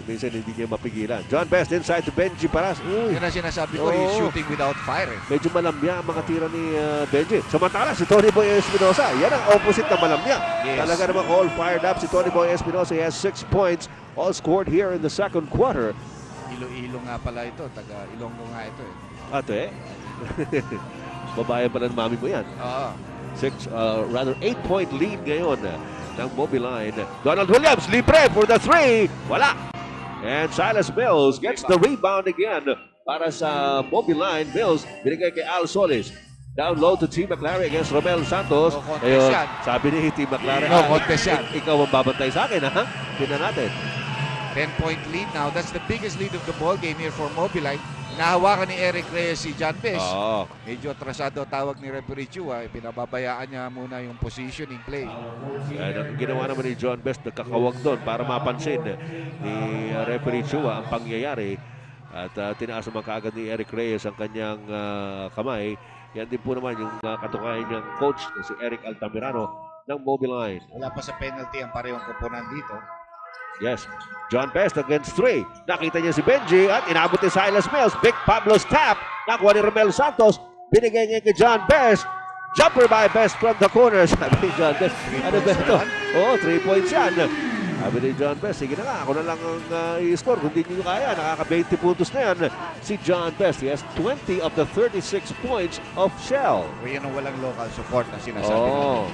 Minsan hindi niya mapigilan. John Best inside to Benji Paras. Uy, Yun ang sinasabi ko, he's shooting without fire. medyo malamya ang mga tira ni Benji. Samantala si Tony Boy Espinosa. Yan ang opposite na malamya. Yes. Talaga namang all fired up si Tony Boy Espinosa. He has 6 points. All scored here in the second quarter. Ilo-ilo nga pala ito. Taga Ilonggo nga ito eh. Ate, babae pala ng mami mo yan. Oo. 8-point lead ngayon ng Mobiline. Donald Williams, libre for the 3. Wala. And Silas Mills gets the rebound again para sa Mobiline. Mills, binigay kay Al Solis. Down low to T. McLary against Romel Santos. No contest yan. Sabi ni T. McLary, No contest yan. Ikaw ang babantay sa akin, ha? Tingnan natin. 10-point lead now. That's the biggest lead of the ball game here for Mobiline. Nahawakan ni Eric Reyes si John Best. Oo. Medyo atrasado tawag ni referee Chua. Pinababayaan niya muna yung positioning play. Yan ang ginawa naman ni John Best, nagkakawag doon para mapansin ni referee Chua ang pangyayari. At tinaas naman kaagad ni Eric Reyes ang kanyang kamay. Yan din po naman yung katukayan niyang coach na si Eric Altamirano ng Mobiline. Wala pa sa penalty ang parehong koponan dito. Yes, John Best against 3. Nakita niya si Benji at inabot ni Silas Mills. Big Pablo's tap. Nakuha ni Romel Santos. Binigay niya kay John Best. Jumper by Best from the corner. Sabi ni John Best, ano ba ito? Oo, 3 points yan. Sabi ni John Best, sige na nga, ako na lang ang i-score. Kung hindi nyo kaya, nakaka-20 puntos na yan. Si John Best, he has 20 of the 36 points of Shell. O yan ang walang local support na sinasabi Oh.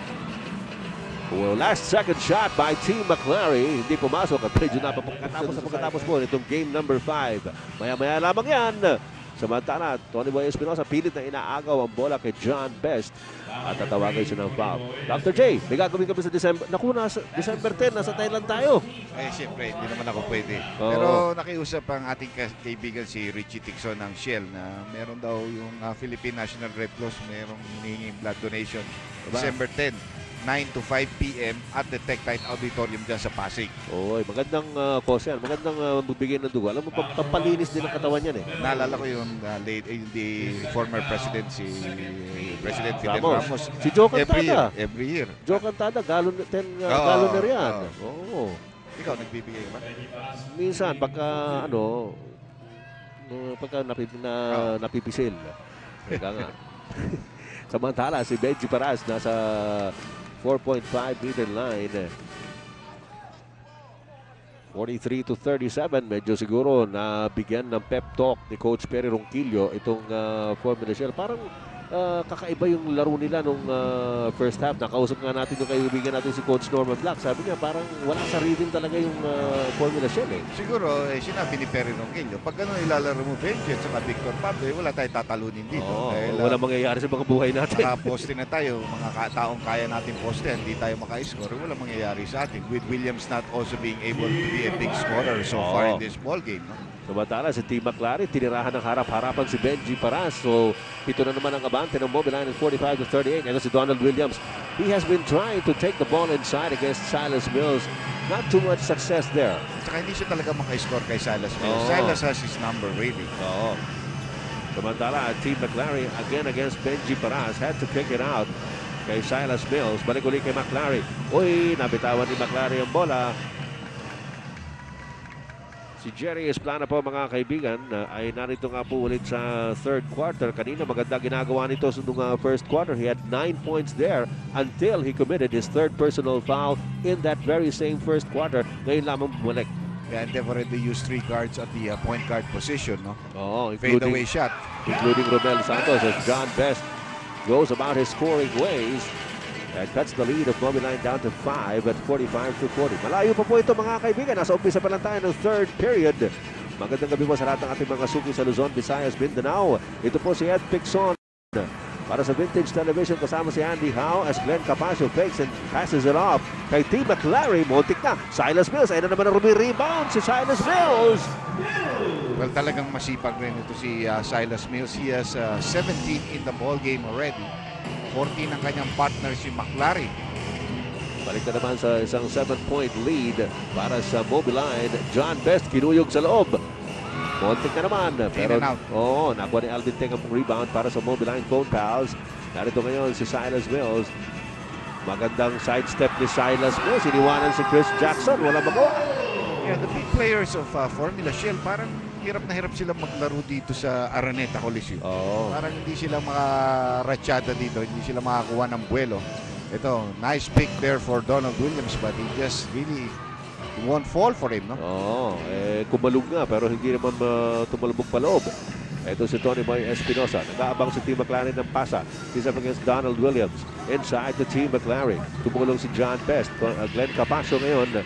Well, last second shot by T. McLary. Hindi pumasok at medyo pagkatapos po nitong game number 5. Maya-maya lamang yan. Samantala, Tony Boy Espinosa pilit na inaagaw ang bola kay John Best at tatawagan siya ng foul. Dr. J, may gagawin kami sa December. Naku, December 10, nasa Thailand tayo. Eh, siyempre, hindi naman ako pwede. Oo. Pero nakiusap ang ating kaibigan si Richie Tixon ng Shell na meron daw yung Philippine National Red Cross, merong hinihinging blood donation. Diba? December 10, 9 to 5 p.m. at the Tech Tide Auditorium dyan sa Pasig. Oy, magandang cause yan. Magandang magbigay ng dugo. Alam mo, pampalinis din ang katawan yan eh. Naalala ko yung the former president, si President Fidel Ramos. Ramos. Si Joe Cantada. Every year. Joe Cantada, galon na riyan. Oo. Ikaw, nagbibigay ka ba? Minsan, pagka napipisil. Teka nga. Samantala, si Benji Paras nasa 4.5 meter line. 43-37. Medyo siguro na bigyan ng pep talk ni Coach Perry Ronquillo itong Formula Shell. Parang kakaiba yung laro nila nung first half. Nakausap nga natin yung kaibigan natin si Coach Norman Black. Sabi niya parang wala sa rhythm talaga yung Formula Shell eh. Siguro, sinabi ni Perry Ronquillo, pag gano'n ilalaro mo Benji at saka Victor Pablo, wala tayong tatalunin dito. Oo, dahil, wala mangyayari sa mga buhay natin. Nakaposte na tayo, mga taong kaya natin poste, hindi tayo maka-score, wala mangyayari sa atin. With Williams not also being able to be a big scorer so far in this ball game. No? Samantala si T. McLary, tinirahan ng harap-harapan si Benji Paras. So, ito na naman ang abante ng Mobiline at 45-38. Ito si Donald Williams. He has been trying to take the ball inside against Silas Mills. Not too much success there. At saka hindi siya talaga maka-score kay Silas Mills. Silas has his number really. Oo. Samantala, T. McLary again against Benji Paras. Had to kick it out kay Silas Mills. Balik ulit kay McLary. Uy, nabitawan ni McLary ang bola. Si Jerry Esplana po mga kaibigan ay narito nga po ulit sa third quarter. Kanina maganda ginagawa nito sa first quarter. He had 9 points there until he committed his third personal foul in that very same first quarter. Ngayon lamang bumalik. Yeah, and they've already used 3 guards at the point guard position. No? Oo, Fade away shot. including Romel Santos as John Best goes about his scoring ways. And cuts the lead of Mobiline down to 5 at 45-40. Malayo pa po ito mga kaibigan. Nasa umpisa pa lang tayo ng third period. Magandang gabi po sa lahat ng ating mga suki sa Luzon, Visayas, Mindanao. Ito po si Ed Pixon. Para sa Vintage Television kasama si Andy Howe as Glenn Capasio fakes and passes it off kay T. McLary. Montik na. Silas Mills. Ayun na naman ang rebound si Silas Mills. Well, talagang masipag rin ito si Silas Mills. He has 17 in the ball game already. 14 ang kanyang partner si McLary. Balik na naman sa isang 7-point lead para sa Mobiline. John Best kinuyog sa loob. Montik na naman. Pero, nakuha ni Alvin Teng ang rebound para sa Mobiline Phone Pals. Narito ngayon si Silas Mills. Magandang sidestep ni Silas Mills. Iniwanan si Chris Jackson. Wala magawa. Yeah, the big players of Formula Shell, parang hirap na hirap sila maglaro dito sa Araneta Coliseum. Oo. Parang hindi sila makaratsada dito, hindi sila makakuha ng buwelo. Ito, nice pick there for Donald Williams, but he just really won't fall for him, no? Oo, kumalog nga pero hindi naman tumalubog pa loob. Ito si Tony Boy Espinosa. Nag-aabang si Team McLaren ng pasa. He's up against Donald Williams. Inside the Team McLaren. Tumulong si John Best. Glenn Capasio ngayon.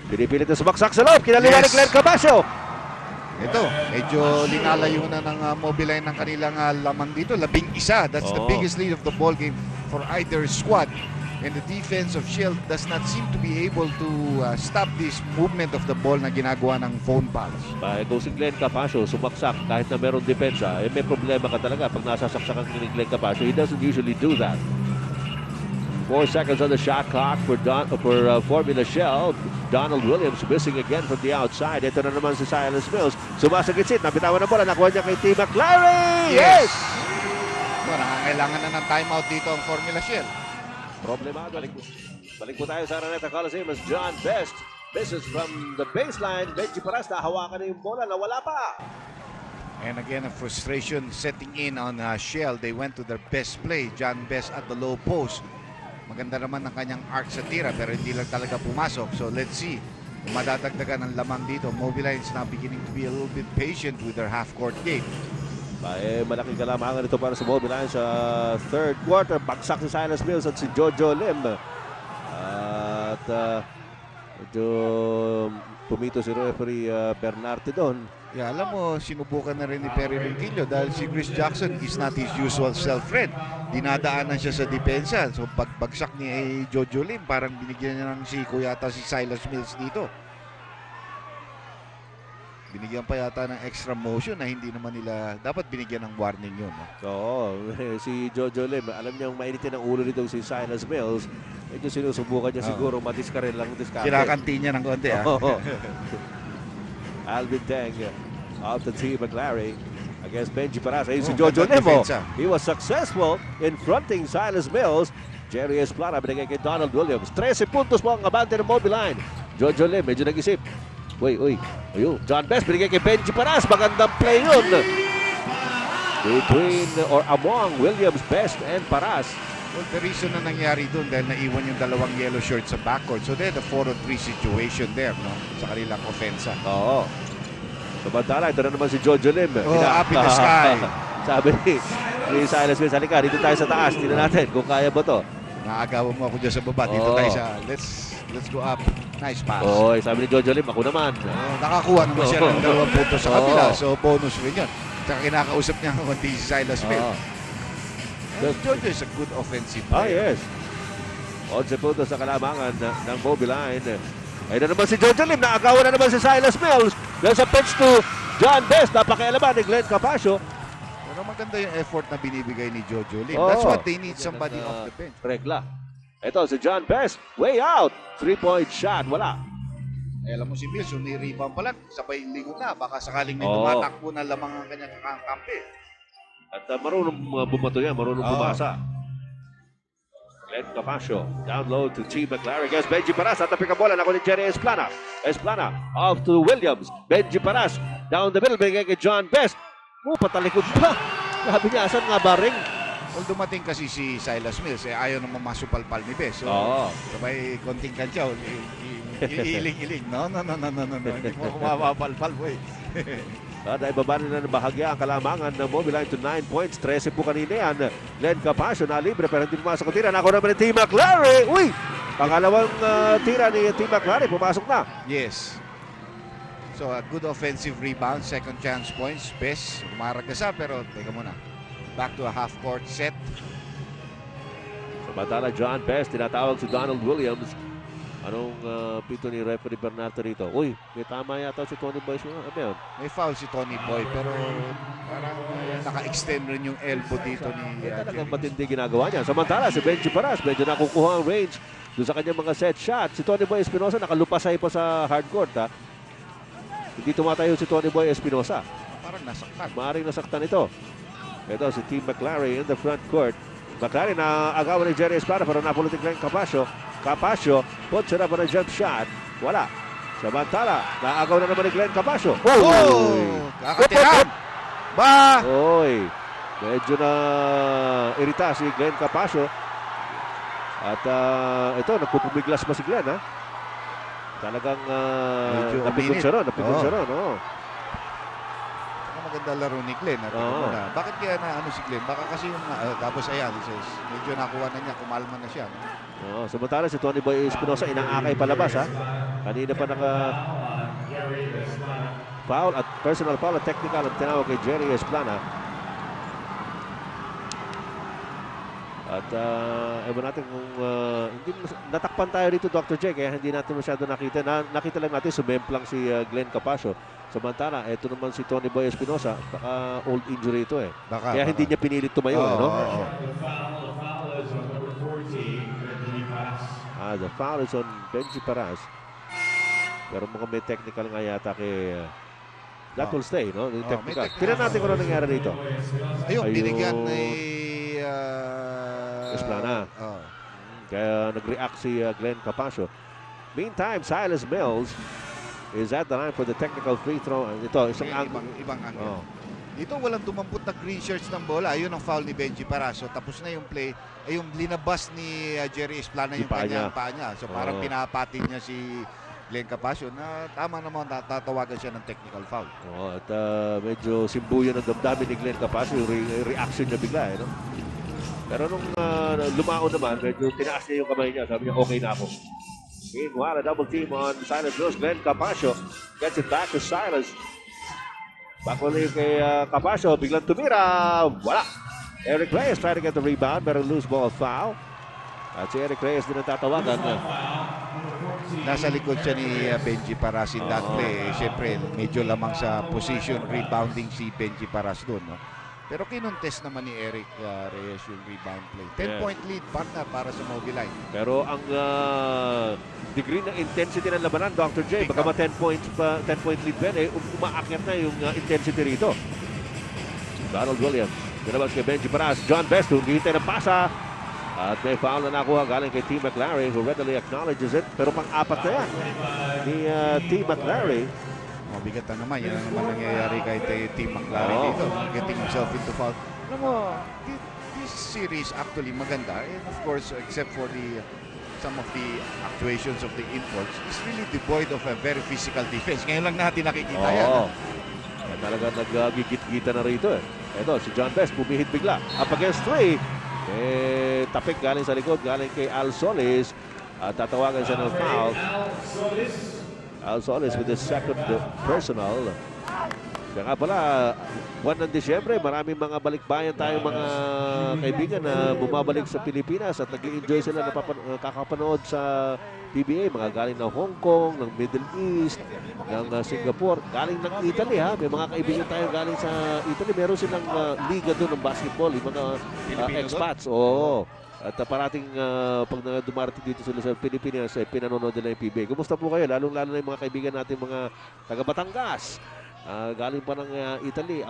Pinipilit na sumaksak sa loob. Kinaliwa ni Glenn Capasio. Ito, medyo linalayo na ng Mobiline ng kanilang laman dito. 11. That's the Oo. biggest lead of the ball game for either squad. And the defense of Shell does not seem to be able to stop this movement of the ball na ginagawa ng phone pals. Kung si Glenn Capasio sumaksak kahit na merong depensa, may problema ka talaga pag nasasaksakan ni Glenn Capasio. He doesn't usually do that. 4 seconds on the shot clock for Formula Shell. Donald Williams missing again from the outside. Ito na naman si Silas Mills. Sumasagitsit. Nabitawan na bola. Nakuha niya kay Team McLaren. Yes! Nangangailangan na ng timeout dito ang Formula Shell. Problemado. Balik po tayo sa Araneta Coliseum as John Best misses from the baseline. Benji Paras hawakan na yung bola. Nawala pa. And again, a frustration setting in on Shell. They went to their best play. John Best at the low post. Maganda naman ang kanyang arc sa tira pero hindi lang talaga pumasok. So let's see kung madadagdagan ang laman dito. Mobiline is now beginning to be a little bit patient with their half-court game. Malaking kalamangan ito para sa Mobiline sa third quarter. Bagsak si Silas Mills at si Jojo Lim. At medyo pumito si referee Bernarte doon. Yeah, alam mo, sinubukan na rin ni Perry Ronquillo dahil si Chris Jackson is not his usual self-friend. Dinadaanan siya sa depensa. So pagbagsak ni Jojo Lim, parang binigyan niya ng siko yata si Silas Mills dito. Binigyan pa yata ng extra motion na hindi naman nila dapat binigyan ng warning yun. No? Oo, si Jojo Lim, alam niyang mainitin ang ulo nito si Silas Mills. Medyo sinusubukan niya siguro madiskare lang. Kinakanti niya ng konti. Alvin Deng of the Team McLaren against Benji Paras. Ayun si Jojo Lim. He was successful in fronting Silas Mills. Jerry Esplana binigay kay Donald Williams. 13 puntos po ang abante ng Mobiline. Jojo Lim medyo nag-isip. Uy. Ayun. John Best binigay kay Benji Paras. Magandang play yun. Between or among Williams, Best, and Paras. Well, the reason na nangyari doon dahil naiwan yung dalawang yellow shirts sa backcourt. So they had a 4-on-3 situation there, no? Sa kanilang offensa. Oo. Samantala, ito na naman si Jojo Lim. Up in the sky. Sabi ni Silas Mills, halika, dito tayo sa taas. Tingnan natin kung kaya ba to. Naagawan mo ako dyan sa baba. Dito tayo sa, let's go up. Nice pass. Sabi ni Jojo Lim, ako naman. Nakakuha naman siya ng 2 puntos sa kabila. So bonus rin yun. Saka kinakausap niya ang konti si Silas Mills. Jojo is a good offensive player. Yes. 11 puntos sa kalamangan ng Mobiline. Ayun na naman si Jojo Lim. Naagawan na naman si Silas Mills. Dahil sa pitch to John Best. Napakialaman ni Glenn Capasio. Pero maganda yung effort na binibigay ni Jojo Lim. That's what they need, somebody off the bench. Regla. Ito si John Best. Way out. 3-point shot. Wala. Alam mo si Mills, yung ni-rebound pa lang, sabay lingon na. Baka sakaling may tumatakbo na lamang ang kanyang kakampi. At marunong bumato yan, marunong bumasa. Glenn Capasio, down low to Team McLaren against Benji Paras. At napika bola, nakuha ni Jerry Esplana. Esplana, off to Williams. Benji Paras, down the middle, bigay kay John Best. Patalikod pa. Sabi niya, asan nga ba ring? Well, dumating kasi si Silas Mills, ayaw naman masupalpal ni Best. So, sabay konting kantsaw, iiling-iling. No. Hindi mo ako mapapalpal, boy. Dahil baba na ng bahagya ang kalamangan ng Mobiline to 9 points. 13 po kanina yan. Glenn Capasio na libre pero hindi pumasok ang tira. Nako naman ni Team McLaren. Uy! Pangalawang tira ni Team McLaren. Pumasok na. Yes. So a good offensive rebound. Second chance points. Best. Umaragasa pero teka muna. Back to a half-court set. Samantala John Best. Tinatawag si Donald Williams. Anong pito ni referee Bernardo rito? Uy, may tama yata si Tony Boy. Ano yun? May foul si Tony Boy pero parang naka-extend rin yung elbow dito ni talagang matindi ginagawa niya. Samantala si Benji Paras, medyo nakukuha ang range doon sa kanyang mga set shot. Si Tony Boy Espinosa nakalupasay pa sa hardcourt. Hindi tumatayo si Tony Boy Espinosa. Parang nasaktan. Maaaring nasaktan ito. Ito si Team McLaren in the front court. McLaren na agawan ni Jerry Espada pero napulot ni Glenn Capasio. Capasio, puts it up on a jump shot. Wala. Samantala, naagaw na naman ni Glenn Capasio. Oh! Kakatiran! Ba! Oy, medyo na irita si Glenn Capasio. At ito, nagpupumiglas pa si Glenn, ha? Talagang Medyo napikon uminit. siya ron, oo. Ang maganda laro ni Glenn. Oo. Bakit kaya na ano si Glenn? Baka kasi yung tapos ayan, medyo nakuha na niya, kumalma na siya. No? Oo, samantala si Tony Boy Espinosa inaakay palabas, ha? Kanina pa naka foul at personal foul at technical ang tinawag kay Jerry Esplana. At ewan natin kung hindi natakpan tayo dito, Dr. J, kaya hindi natin masyado nakita. Nakita lang natin sumemplang si Glenn Capasio. Samantala, ito naman si Tony Boy Espinosa, baka old injury ito eh. Kaya hindi niya pinilit tumayo, no? The foul is on Benji Paras. Pero mukhang may technical nga yata kay that will stay, no? Yung technical. Tignan natin kung ano nangyari dito. Ayun, binigyan ni Esplana. Kaya nag-react si Glenn Capasio. Meantime, Silas Mills is at the line for the technical free throw. Ito, isang ibang angle. Dito walang tumampot na green shirts ng bola. Ayun ang foul ni Benji Paraso. Tapos na yung play. Ay yung linabas ni Jerry Esplana yung kanyang paa niya. So parang pinapatin niya si Glenn Capasio na tama naman tatawagan siya ng technical foul. At medyo simbuyan ang damdamin ni Glenn Capasio. Yung reaction niya bigla, no? Pero nung lumaon naman, medyo tinaas niya yung kamay niya. Sabi niya, okay na ako. Meanwhile, a double team on Silas Mills. Glenn Capasio gets it back to Silas. Bakulit kay Capasio, biglang tumira. Wala. Eric Reyes trying to get the rebound, pero loose ball foul. At si Eric Reyes din ang tatawagan. Nasa likod siya ni Benji Paras in that play. Siyempre, medyo lamang sa position rebounding si Benji Paras doon. No? Pero kinontes naman ni Eric Reyes yung rebound play. 10-point lead partner para sa Mobiline. Pero ang degree ng intensity ng labanan, Dr. J, baka 10-point lead ba, umaakyat na yung intensity rito. Donald Williams, dinabas kay Benji Paras. John Best, humihintay ng pasa. At may foul na nakuha galing kay T. McLary who readily acknowledges it. Pero pang-apat na yan ni T. McLary. Mabigat na naman. Yan ang naman nangyayari kay T. McLary dito. Getting himself into foul. Alam mo, this series actually maganda. And of course, except for some of the actuations of the imports, it's really devoid of a very physical defense. Ngayon lang natin nakikita yan. Talaga nagigit-gita na rito eh. Ito, si John Best pumihit bigla. Up against 3. Tapik galing sa likod, galing kay Al Solis. At tatawagan siya ng foul. Al Solis with his second personal. Kaya nga pala, buwan ng Disyembre, maraming mga balikbayan tayong mga kaibigan na bumabalik sa Pilipinas at nag-i-enjoy sila na kakapanood sa PBA. Mga galing ng Hong Kong, ng Middle East, ng Singapore, galing ng Italy ha. May mga kaibigan tayo galing sa Italy. Meron silang liga doon ng basketball, yung mga expats. Oo. At parating pag dumarating dito sila sa Pilipinas, pinanonood nila yung PBA. Kumusta po kayo? Lalong-lalo na yung mga kaibigan natin, mga taga Batangas. Galing pa ng Italy,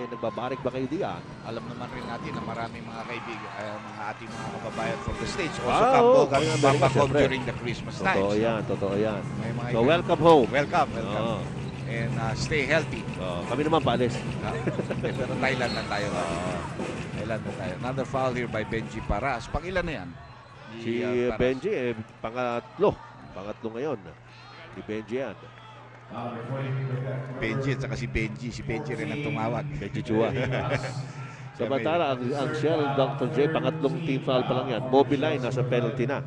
nagbabarik ba kayo diyan? Alam naman rin natin na maraming mga kaibigan, mga ating mga kababayan from the States also come back home during the Christmas time. Totoo yan. So welcome home. Welcome. And stay healthy. Kami naman paalis. Pero Thailand na tayo. Another foul here by Benji Paras. Pang-ilan na yan? Si Benji, pangatlo. Pangatlo ngayon. Si Benji yan. Benji at saka si Benji. Si Benji rin ang tumawag. Benji Chua. Samantala, ang Shell, Dr. J, pangatlong team foul pa lang yan. Mobiline, nasa penalty na.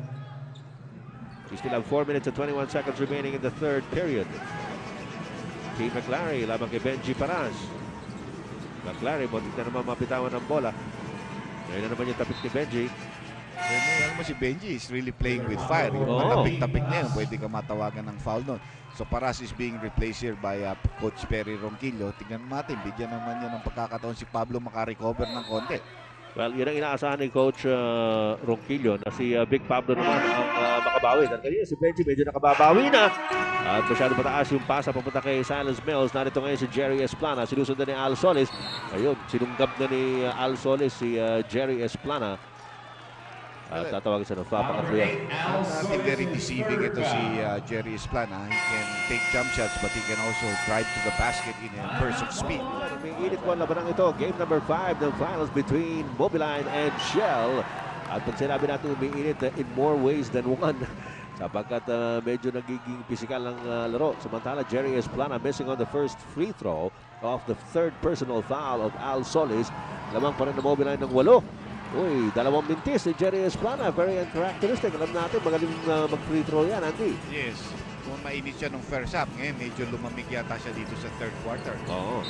We still have 4 minutes and 21 seconds remaining in the third period. T. McLary, lamang kay Benji Paras. McLary, buti na naman mapitawan ng bola. Ngayon na naman yung tapik ni Benji. Alam mo si Benji is really playing with fire. Yung matapik-tapik niya, pwede ka matawagan ng foul nun. So Paras is being replaced here by Coach Perry Ronquillo. Tingnan natin, bigyan naman niya ng pagkakataon si Pablo makarecover ng konti. Well, yun ang inaasahan ni Coach Ronquillo na si Big Pablo naman ang makabawi. Dahil kanina si Benji medyo nakababawi na. At masyado mataas yung pasa papunta kay Silas Mills. Narito ngayon si Jerry Esplana. Sinusundan ni Al Solis. Ayun, sinunggab na ni Al Solis si Jerry Esplana. At tatawagin siya ng foul. Pangatlo yan. Natin very deceiving ito si Jerry Esplana. He can take jump shots but he can also drive to the basket in a burst of speed. Umiinit po ang labanang ito. Game number 5 ng finals between Mobiline and Shell. At pag sinabi natin umiinit in more ways than one, sapagkat medyo nagiging pisikal ang laro. Samantala, Jerry Esplana missing on the first free throw of the third personal foul of Al Solis. Lamang pa rin na Mobiline ng 8. Uy, dalawang mintis si Jerry Esplana. Very uncharacteristic. Alam natin, magaling mag-free throw yan, Andy. Yes. Kung mainit siya nung first half, ngayon medyo lumamig yata siya dito sa third quarter. Oo.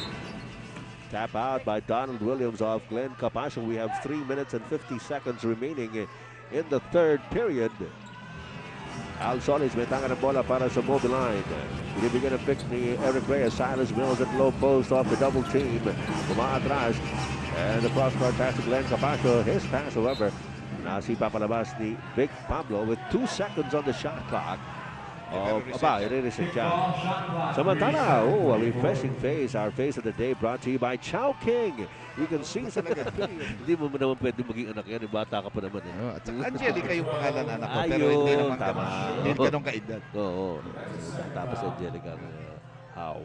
Tap out by Donald Williams off Glenn Capascio. We have 3 minutes and 50 seconds remaining in the third period. Al Solis may tanga ng bola para sa Mobiline. Binibigyan ng pick ni Eric Reyes. Silas Mills at low post off the double team. Umaatras. And the cross-court pass to Glenn Capascio. His pass, however, nasipa palabas ni Big Pablo with 2 seconds on the shot clock. I-reset siya. Samantala, a refreshing face. Our face of the day brought to you by Chow King. You can see sa hindi mo naman pwede maging anak yan. Bata ka pa naman. At Angelica yung pangalan anak ko. Pero Ayun, hindi naman tama. Hindi ganun kaedad. Oo. Tapos Angelica. How?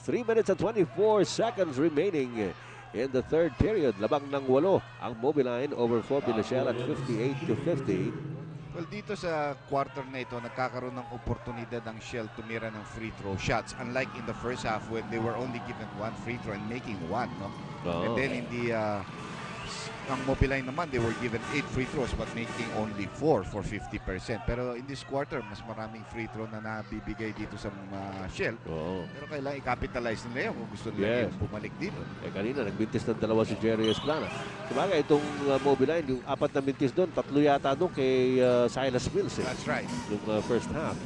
3 minutes and 24 seconds remaining in the third period. Labang ng 8 ang Mobiline over Formula Shell at 58-50. Well, dito sa quarter na ito, nagkakaroon ng oportunidad ang Shell tumira ng free throw shots. Unlike in the first half when they were only given 1 free throw and making 1. No? And then in the ang Mobiline naman, they were given 8 free throws but making only 4 for 50%. Pero in this quarter, mas maraming free throw na nabibigay dito sa Shell. Pero kailangan i-capitalize nila yun kung gusto nila yung bumalik dito. Kanina, nagbintis ng 2 si Jerry Esplana. Sabagay, itong Mobiline, yung 4 na bintis doon, 3 yata doon kay Silas Mills. That's right. Yung first half.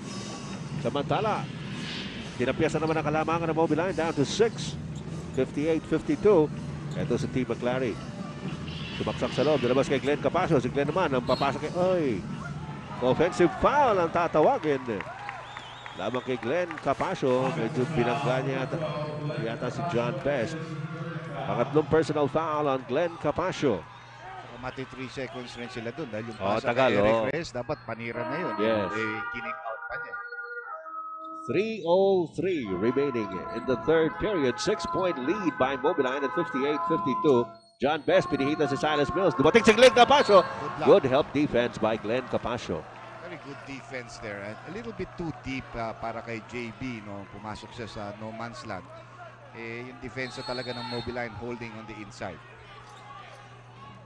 Samantala, tinapyasan naman ang kalamangan ng Mobiline down to 6. 58-52. Ito si T. McClary. Sumaksak sa loob. Nilabas kay Glenn Capascio. Si Glenn naman ang papasok kay... Offensive foul ang tatawagin. Lamang kay Glenn Capascio. Medyo binangga niya yata si John Best. Pangatlong personal foul on Glenn Capascio. Mati 3 seconds rin sila doon dahil yung Oh, pasa tagal, kay Eric oh. Reyes, dapat panira na yun. Yes. Kining out pa niya. 3:03 remaining in the third period. 6-point lead by Mobiline at 58-52. John Best pinihita si Silas Mills. Dumating si Glenn Capascio. Good help defense by Glenn Capascio. Very good defense there. A little bit too deep para kay JB. No? Pumasok siya sa no man's land. Yung defense talaga ng Mobiline holding on the inside.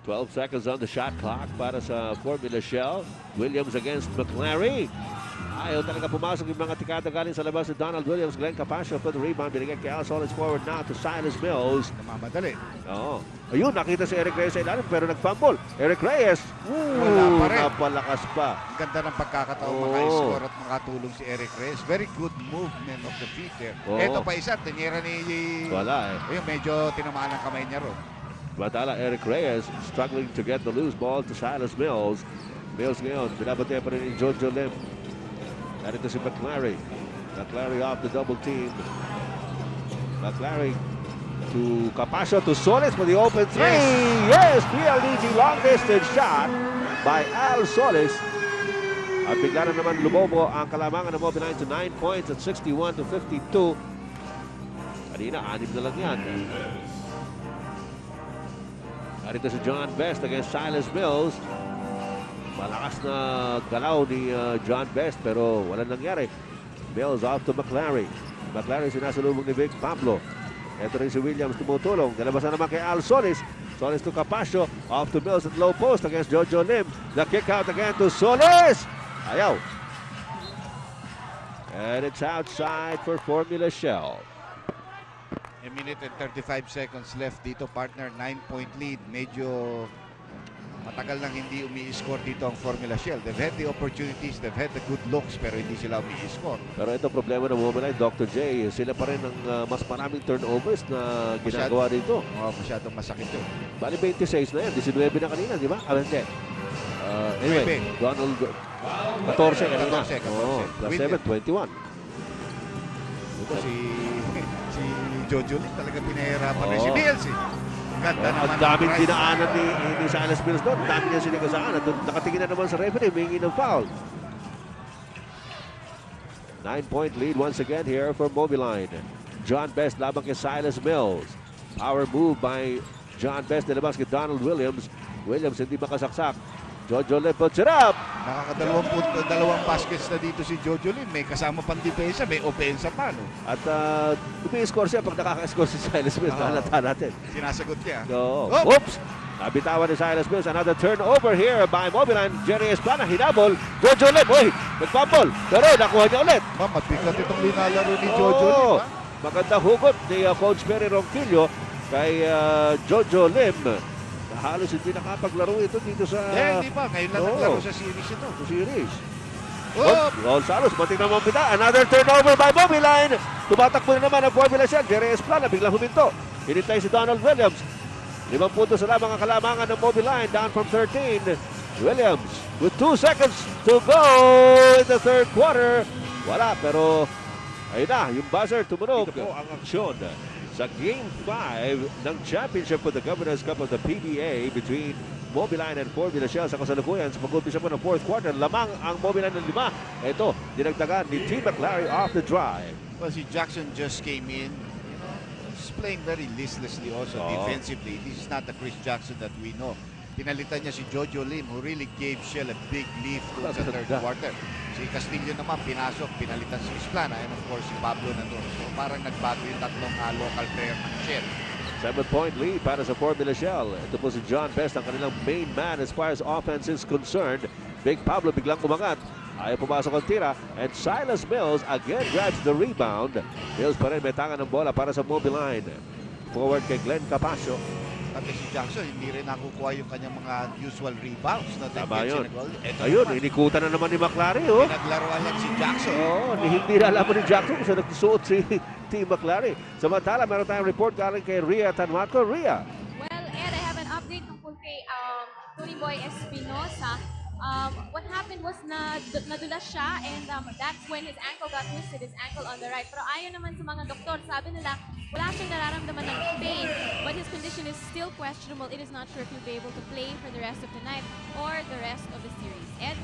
12 seconds on the shot clock para sa Formula Shell. Williams against McClary. Ayaw talaga pumasok yung mga tikada galing sa labas ni Donald Williams. Glenn Capascio for the rebound. Binigyan kay Al Solis forward now to Silas Mills. Namamadali. Oo. Ayun, nakita si Eric Reyes sa ilalim pero nag-fumble. Eric Reyes. Wala pa rin. Napalakas pa. Ang ganda ng pagkakataon maka-score at makatulong si Eric Reyes. Very good movement of the feet there. Ito pa isa, tinira ni... Wala Ayun, medyo tinamaan ang kamay niya ron. Batala Eric Reyes struggling to get the loose ball to Silas Mills. Mills ngayon, binabate pa rin ni Jojo Lim. Narito si McClary. McClary off the double team. McClary to Capascio to Solis for the open three. Yes, PLDT long distance shot by Al Solis. At bigla na naman lumobo ang kalamangan ng Mobiline to 9 points at 61-52. Kanina, 6 na lang yan. Narito si John Best against Silas Mills. Malakas na galaw ni John Best pero walang nangyari. Mills off to McClary. McClary sinasalubong ni Big Pablo. Ito rin si Williams tumutulong. Nalabasan naman kay Al Solis. Solis to Capascio. Off to Mills at low post against Jojo Lim. The kick out again to Solis. Ayaw. And it's outside for Formula Shell. A minute and 35 seconds left dito, partner. 9-point lead. Medyo matagal nang hindi umi-score dito ang Formula Shell. They've had the opportunities, they've had the good looks, pero hindi sila umi-score. Pero ito problema ng Mobiline, Dr. J. Sila pa rin ang mas maraming turnovers na ginagawa dito. Masyadong masakit yun. Bali 26 na yan. 19 na kanina, di ba? Hindi. Anyway, Donald 14 kanina. 14. Plus 7, 21. Ito si Jojo Lim talaga pinahirapan rin si Mills. Ganda naman Ang ng daming price. dinaanan ni Silas Mills doon. Ang dami niya sinigasaan. At nakatingin na naman sa referee, humingi ng foul. 9-point lead once again here for Mobiline. John Best labang kay Silas Mills. Power move by John Best. Nilabas kay Donald Williams. Williams hindi makasaksak. Jojo Lim puts it up. Dalawang baskets na dito si Jojo Lim. May kasama pang depensa, may opensa pa, no? At umi-score siya pag nakaka-score si Silas Mills. Halata natin. Sinasagot niya. So, Oh! oops! Nabitawan ni Silas Mills. Another turnover here by Mobiline. Jerry Esplana, hinabol. Jojo Lim, uy! Nag-fumble. Pero nakuha niya ulit. Mabigat itong linalaro ni Jojo Lim, Oo. ha? Magandang hugot ni Coach Perry Ronquillo kay Jojo Lim. Na halos hindi nakapaglaro ito dito sa Hindi pa. Ngayon lang Oo. naglaro sa series ito. series. Oh! Gonzalez, mating na mabita. Another turnover by Mobiline. Tumatakbo na naman ang Formula Shell. Jerry Esplana, biglang huminto. Hinintay si Donald Williams. 5 puntos na lamang ang kalamangan ng Mobiline, down from 13. Williams with 2 seconds to go in the third quarter. Wala, pero ayun na, yung buzzer tumunog. Ito po ang aksyon sa Game 5 ng championship for the Governor's Cup of the PBA between Mobiline and Formula Shell sa kasalukuyan. Sa pag-umpisa po ng fourth quarter, lamang ang Mobiline ng 5. Ito, dinagdagan ni T. McLary off the drive. Well, si Jackson just came in. He's playing very listlessly also defensively. This is not the Chris Jackson that we know. Pinalitan niya si Jojo Lim who really gave Shell a big lift sa third quarter. Si Castillo naman pinasok, pinalitan si Esplana, and of course si Pablo nandun. So parang nagbago yung tatlong local player ng Shell. 7-point lead para sa Formula Shell. Ito po si John Best, ang kanilang main man as far as offense is concerned. Big Pablo biglang umangat. Ayaw pumasok ang tira. And Silas Mills again grabs the rebound. Mills pa rin may tangan ng bola para sa Mobiline. Forward kay Glenn Capasio. Pati si Jackson, hindi rin nakukuha yung kanyang mga usual rebounds na Tama yun. Ito Ayun, naman, inikutan na naman ni McLary. Oh. pinaglaruan lang si Jackson. Hindi na alam ni Jackson kung saan nagsusuot si T. McLary. Samantala, meron tayong report galing kay Ria Tanwaco. Ria. Well, Ed, I have an update tungkol kay Tony Boy Espinosa. What happened was nadulas siya and that's when his ankle got twisted, his ankle on the right. Pero ayon naman sa mga doktor, sabi nila wala siyang nararamdaman ng pain, but his condition is still questionable. It is not sure if he'll be able to play for the rest of the night or the rest of the series. Ed?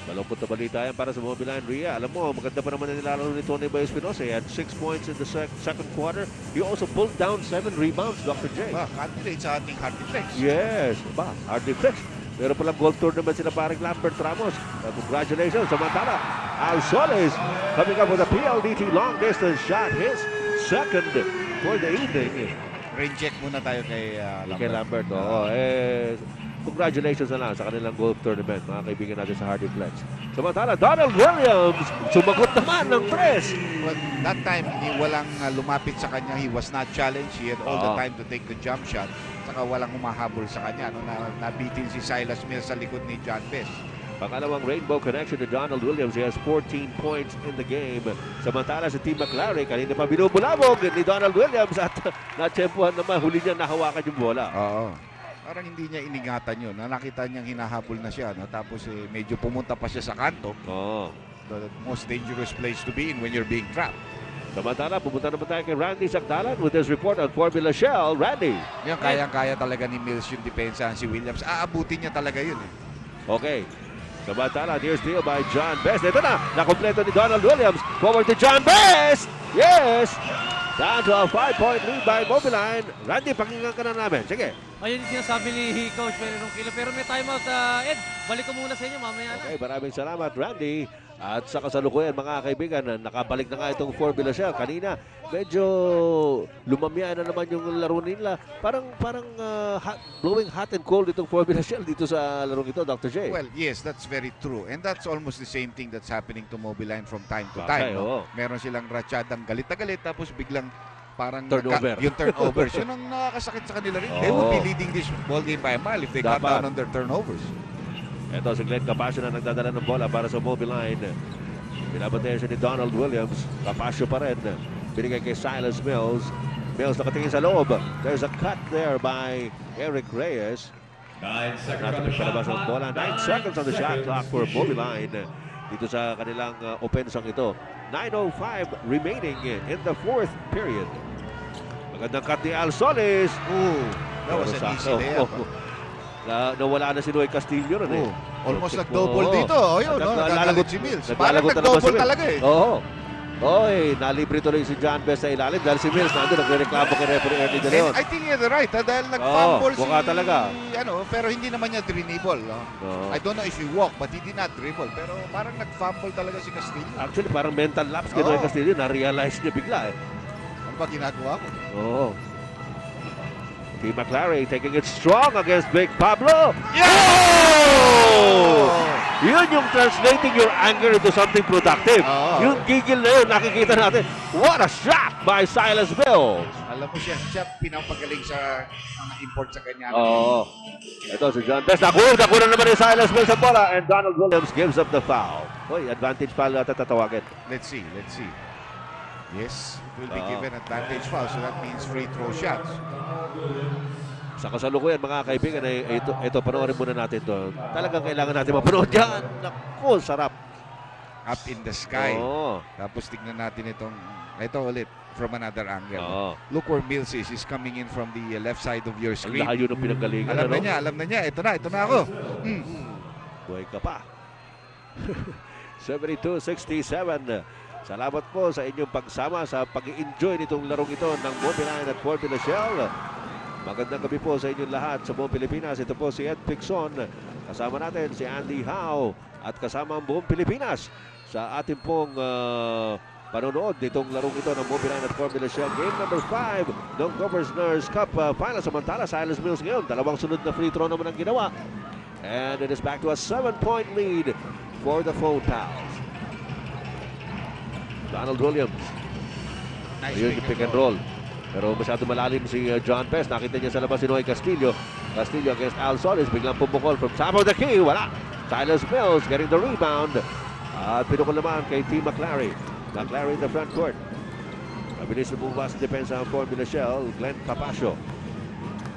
Malungkot na balita yan para sa Mobiline. Ria, alam mo, maganda pa naman na nilalaro ni Tony Boy Espinosa. He had 6 points in the second quarter. He also pulled down 7 rebounds, Dr. J. Candidate sa ating hard defense. Yes, hard defense. Pero palang gold tournament sila paring Lambert Ramos. Congratulations. Samantala, Al Solis coming up with a PLDT long distance shot. His second for the evening. Rain check muna tayo kay Kay Lambert. Oo, congratulations na lang sa kanilang golf tournament, mga kaibigan natin sa Hardy Flex. Samantala, Donald Williams sumagot naman ng press. Well, that time, walang lumapit sa kanya. He was not challenged. He had all the Oo. time to take the jump shot. Saka walang humahabol sa kanya. No? Nabitin si Silas Mills sa likod ni John Best. Pangalawang rainbow connection to Donald Williams. He has 14 points in the game. Samantala si T. McLary, kanina pa binubulabog ni Donald Williams at natsempuhan naman, huli niya nahawakan yung bola. Oo. Parang hindi niya iningatan yun. Nakita niyang hinahabol na siya. No? Tapos medyo pumunta pa siya sa kanto. Oo. The most dangerous place to be in when you're being trapped. Samantala, pumunta naman tayo kay Randy Sakdalan with his report on Formula Shell. Randy. Yan, kayang-kaya talaga ni Mills yung depensa si Williams. Aabutin niya talaga yun. Okay. Samantala, near steal by John Best. Ito na, nakompleto ni Donald Williams. Forward to John Best. Yes! Down to a 5-point lead by Mobiline. Randy, pakinggan ka na namin. Sige. Ayun yung sinasabi ni Coach Perry Ronquillo. Pero may timeout, Ed. Balik ko muna sa inyo mamaya na. Okay, maraming salamat, Randy. At sa kasalukuyan, mga kaibigan, nakabalik na nga itong Formula Shell. Kanina, medyo lumamya na naman yung laro nila. Parang blowing hot and cold itong Formula Shell dito sa larong ito, Dr. J. Well, yes, that's very true. And that's almost the same thing that's happening to Mobiline from time to Okay, time. oo. No? Meron silang ratsyadang galit na galit tapos biglang parang Turnover. yung turnovers. Yun ang nakakasakit sa kanila rin. They Oo. would be leading this ball game by a mile if they cut Dapat. down on their turnovers. Ito si Glenn Capasio na nagdadala ng bola para sa Mobiline. Binabantayan siya ni Donald Williams. Capasio pa rin. Binigay kay Silas Mills. Mills nakatingin sa loob. There's a cut there by Eric Reyes. 9 seconds on Natin the shot palabas ang bola. 9 seconds on the shot clock for Mobiline. Dito sa kanilang offensang ito. 9:05 remaining in the fourth period. Magandang cut ni Al Solis. That was an easy layup. Nawala na si Noy Castillo ron eh. Almost nag-double dito. Ayun, no? Nagagalit si Mills. Parang Naglalagot talaga si nag-double Mills. talaga eh. Oo. Oy, nalibre tuloy si John Best sa ilalim dahil si Mills nandun nagre-reklamo kay referee Ernie De Leon. And I think you're right, dahil nag-fumble mukha talaga. pero hindi naman niya dribble. No? I don't know if he walked, but he did not dribble. Pero parang nag-fumble talaga si Castillo. Actually, parang mental lapse kay Noy Castillo. Na-realize niya bigla eh. Ano ba ginagawa ko? Oo. T. McClary taking it strong against Big Pablo. Oh! Yun yung translating your anger into something productive. Yung gigil na yun, nakikita natin. What a shot by Silas Mills. Alam mo siya pinapagaling sa mga import sa kanya. Oo. Ito si John Best. Nakuha naman ni Silas Mills ang bola. And Donald Williams gives up the foul. Uy, advantage foul na tatawagin. Let's see. Yes, it will be given advantage foul. So that means free throw shots. Sa kasalukuyan mga kaibigan, ito panoorin muna natin to. Talagang kailangan natin mapanood yan. Naku, sarap. Up in the sky. Oo. Tapos tignan natin ito ulit from another angle. Oo. Look where Mills is. He's coming in from the left side of your Ang screen. layo ng pinanggalingan. Alam na niya. Ito na ako. Buhay ka pa. 72-67. Salamat po sa inyong pagsama sa pag-i-enjoy nitong larong ito ng Mobiline at Fort Vilachel. Magandang gabi po sa inyong lahat sa buong Pilipinas. Ito po si Ed Picson. Kasama natin si Andy Howe at kasama ang buong Pilipinas sa ating pong panonood nitong larong ito ng Mobiline at Fort Vilachel. Game number 5 ng Governor's Cup Final. Samantala, Silas Mills ngayon. Dalawang sunod na free throw naman ang ginawa. And it is back to a 7-point lead for the Phone Pals. Donald Williams. Nice Ayun yung pick and roll. Pero masyado malalim si John Best. Nakita niya sa labas si Noy Castillo. Castillo against Al Solis. Biglang pumukol from top of the key. Wala. Silas Mills getting the rebound. At pinukol naman kay T. McClary. McClary in the front court. Mabilis na bumaba sa depensa ang Fort Vilachel. Glenn Capasio.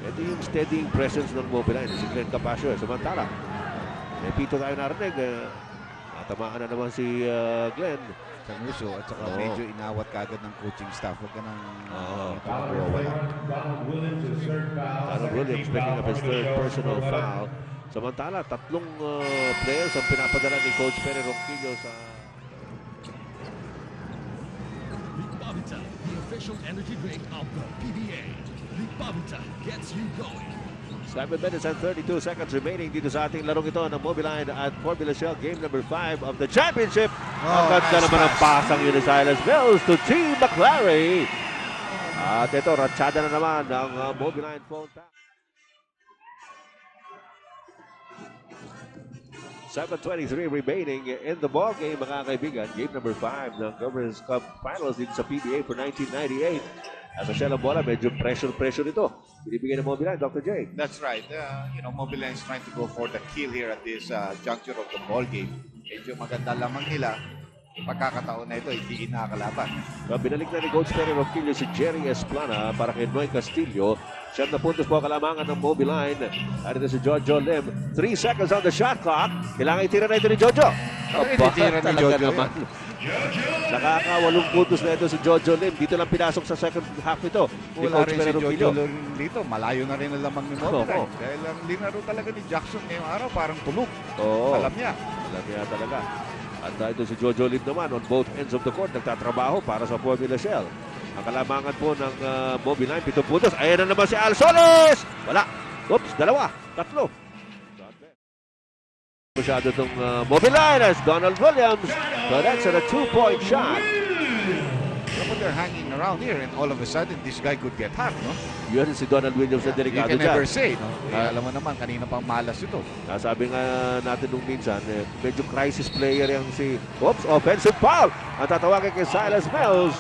Ito yung steady presence ng Mobiline. Si Glenn Capasio. Samantala. May pito tayo narinig. Natamaan na naman si Glenn. Canuso at saka medyo inawat kagad ng coaching staff. Huwag ka nang Donald Williams picking up his third personal foul. Samantala, tatlong players ang pinapadala ni Coach Perry Ronquillo sa... Bobita, the official energy drink of the PBA. The Bobita gets you going. 7 minutes and 32 seconds remaining dito sa ating larong ito ng Mobiline at Fort Vilachel, game number 5 of the championship. Ang ganda naman ang pasang yun ni Silas Mills to T. McClary. At ito, ratsyada na naman ng Mobiline phone tap. 7:23 remaining in the ball game, mga kaibigan. Game number 5 ng Governor's Cup Finals dito sa PBA for 1998. As a shell of bola, medyo pressure ito. Binibigay ng Mobiline, Dr. J. That's right. Mobiline is trying to go for the kill here at this juncture of the ball game. Medyo maganda lamang nila. Pagkakataon na ito, hindi inakalaban. So, binalik na ni Coach Perry Ronquillo si Jerry Esplana para kay Noy Castillo. 7 na puntos po kalamangan ng Mobiline. At ito si Jojo Lim. 3 seconds on the shot clock. Kailangan itira na ito ni Jojo. Itira ni Jojo naman. Nakaka-8 puntos na ito si Jojo Lim. Dito lang pinasok sa second half ito. Wala rin si Jojo Lim dito. Malayo na rin ang lamang ni Mobiline. Oo. Dahil ang linaro talaga ni Jackson ngayong araw parang tulog. Oo. Alam niya talaga. At ito si Jojo Lim naman on both ends of the court. Nagtatrabaho para sa Fort Vilachel. Ang kalamangan po ng Mobiline, 7 puntos. Ayan na naman si Al Solis! Wala. Oops, 2, 3. Masyado itong Mobiline as Donald Williams. So that's a 2-point shot. But they're hanging around here and all of a sudden this guy could get hot, no? Yun si Donald Williams na You delikado can never dyan. say, no? Alam mo naman, kanina pang malas ito. Sabi nga natin nung minsan, medyo crisis player yung si... Oops, offensive foul! Ang tatawagin kay Silas Mills.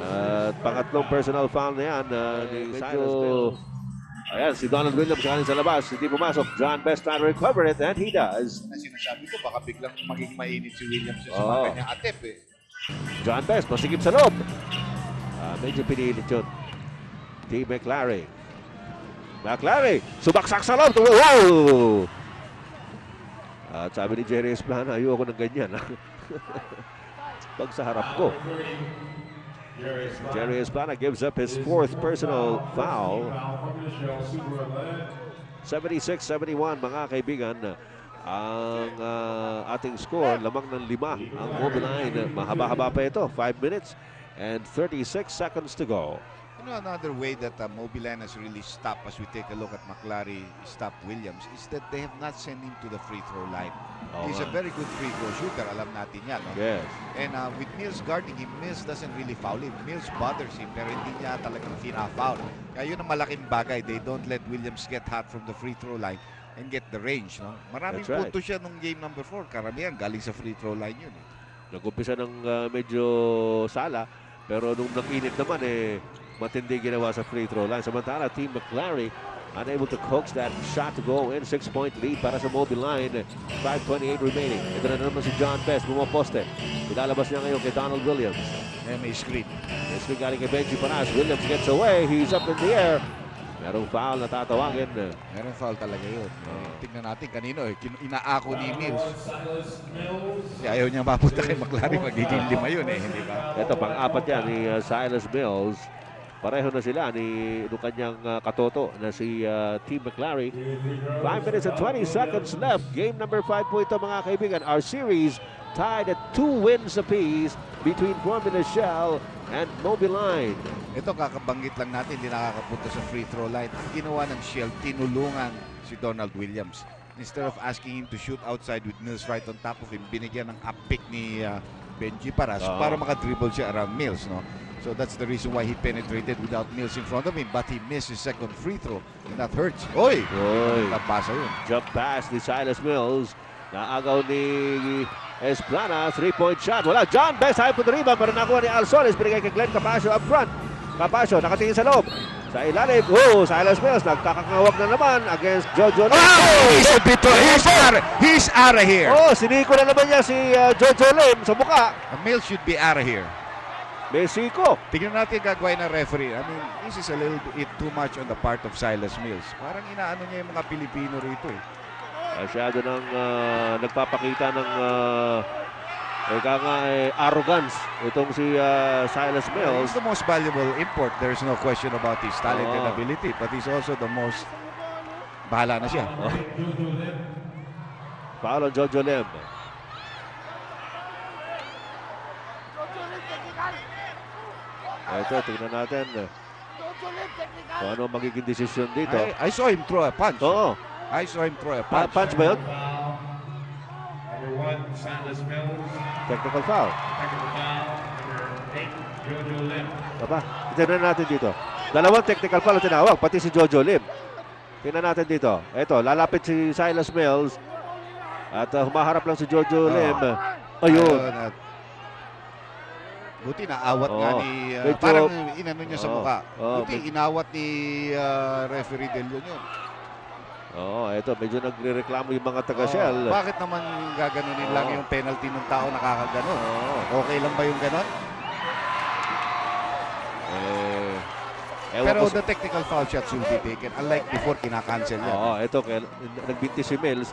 At pangatlong personal foul na yan ni Silas Mills. Ayan, si Donald Williams sa labas. Hindi pumasok. John Best trying to recover it and he does. Na sinasabi ko, baka biglang maging mainit si Williams sa mga kanyang atep, eh. John Best, masigip sa loob. Medyo pinilit yun. T. McClary. McClary, subaksak sa loob. Wow! At sabi ni Jerry Esplana, ayoko ng ganyan. Pag sa harap ko. Jerry Esplana gives up his 4th personal foul. 76-71 mga kaibigan. Ang ating score, lamang ng 5 ang Mobiline. Mahaba-haba pa ito, 5 minutes and 36 seconds to go. You know, another way that Mobiline has really stopped, as we take a look at McClary, stopped Williams, is that they have not sent him to the free throw line. He's a very good free throw shooter, alam natin yan. No? Yes. And with Mills guarding him, Mills doesn't really foul him. Mills bothers him, pero hindi niya talagang fina-foul. Kaya yun ang malaking bagay. They don't let Williams get hot from the free throw line and get the range. No? Maraming That's right. punto siya nung game number 4. Karamihan galing sa free throw line yun. Nag-umpisa ng medyo sala, pero nung nag-init naman, matindi ginawa sa free throw line. Samantala, Team McClary unable to coax that shot to go in. 6-point lead para sa Mobiline. 5:28 remaining. Ito na naman si John Best. Bumaposte. Ilalabas niya ngayon kay Donald Williams. May screen. May screen galing kay Benji Paras. Williams gets away. He's up in the air. Merong foul na tatawagin. Merong foul talaga yun. Tignan natin kanino. Inaako ni Mills. Kasi ayaw niya mapunta kay McClary. Magiging 5 yun hindi ba? Ito, pang-apat yan ni Silas Mills. Pareho na sila ni kanyang katoto na si Team McClary. 5 minutes and 20 seconds left. Game number 5 po ito mga kaibigan. Our series tied at 2 wins apiece between Formula Shell and Mobiline. Ito kakabanggit lang natin, hindi nakakapunta sa free throw line. Ang ginawa ng Shell, tinulungan si Donald Williams. Instead of asking him to shoot outside with Mills right on top of him, binigyan ng up pick ni Benji Paras para makadribble siya around Mills. No? So that's the reason why he penetrated without Mills in front of him. But he missed his second free throw. And that hurts. Oy! Tapasa yun. Jump pass ni Silas Mills. Naagaw ni Esplana. 3-point shot. Wala. John Best high for the rebound. Pero nakuha ni Alsoles. Binigay kay Glenn Capasio up front. Capasio nakatingin sa loob. Sa ilalim. Silas Mills nagkakangawag na naman against Jojo Lim. He's out of here. Siniko na naman niya si Jojo Lim sa mukha. Mills should be out of here. Mexico. Tingnan natin gagawin ng referee. I mean, this is a little bit too much on the part of Silas Mills. Parang inaano niya yung mga Pilipino rito Masyado nang nagpapakita ng arrogance itong si Silas Mills. He's the most valuable import. There's no question about his talent and ability. But he's also the most... Bahala na siya. Foul on Jojo Lim. Ito, tingnan natin kung ano magiging desisyon dito. I saw him throw a punch. I saw him throw a punch. Punch ba yun? Technical foul. Aba, tingnan natin dito. Dalawang technical foul ang tinawag, pati si Jojo Lim. Tingnan natin dito. Ito, lalapit si Silas Mills. At humaharap lang si Jojo Lim. Ayun. Buti naawat nga ni... parang inano niya sa mukha. Buti inawat ni referee Del Leon yun. Ito, medyo nagre-reklamo yung mga taga-Shell. Bakit naman gaganunin lang yung penalty ng tao nakakaganon? Okay lang ba yung ganon? Pero the technical foul shots will be taken. Unlike before, kinakancel yan. Ito, nagbinti si Mills.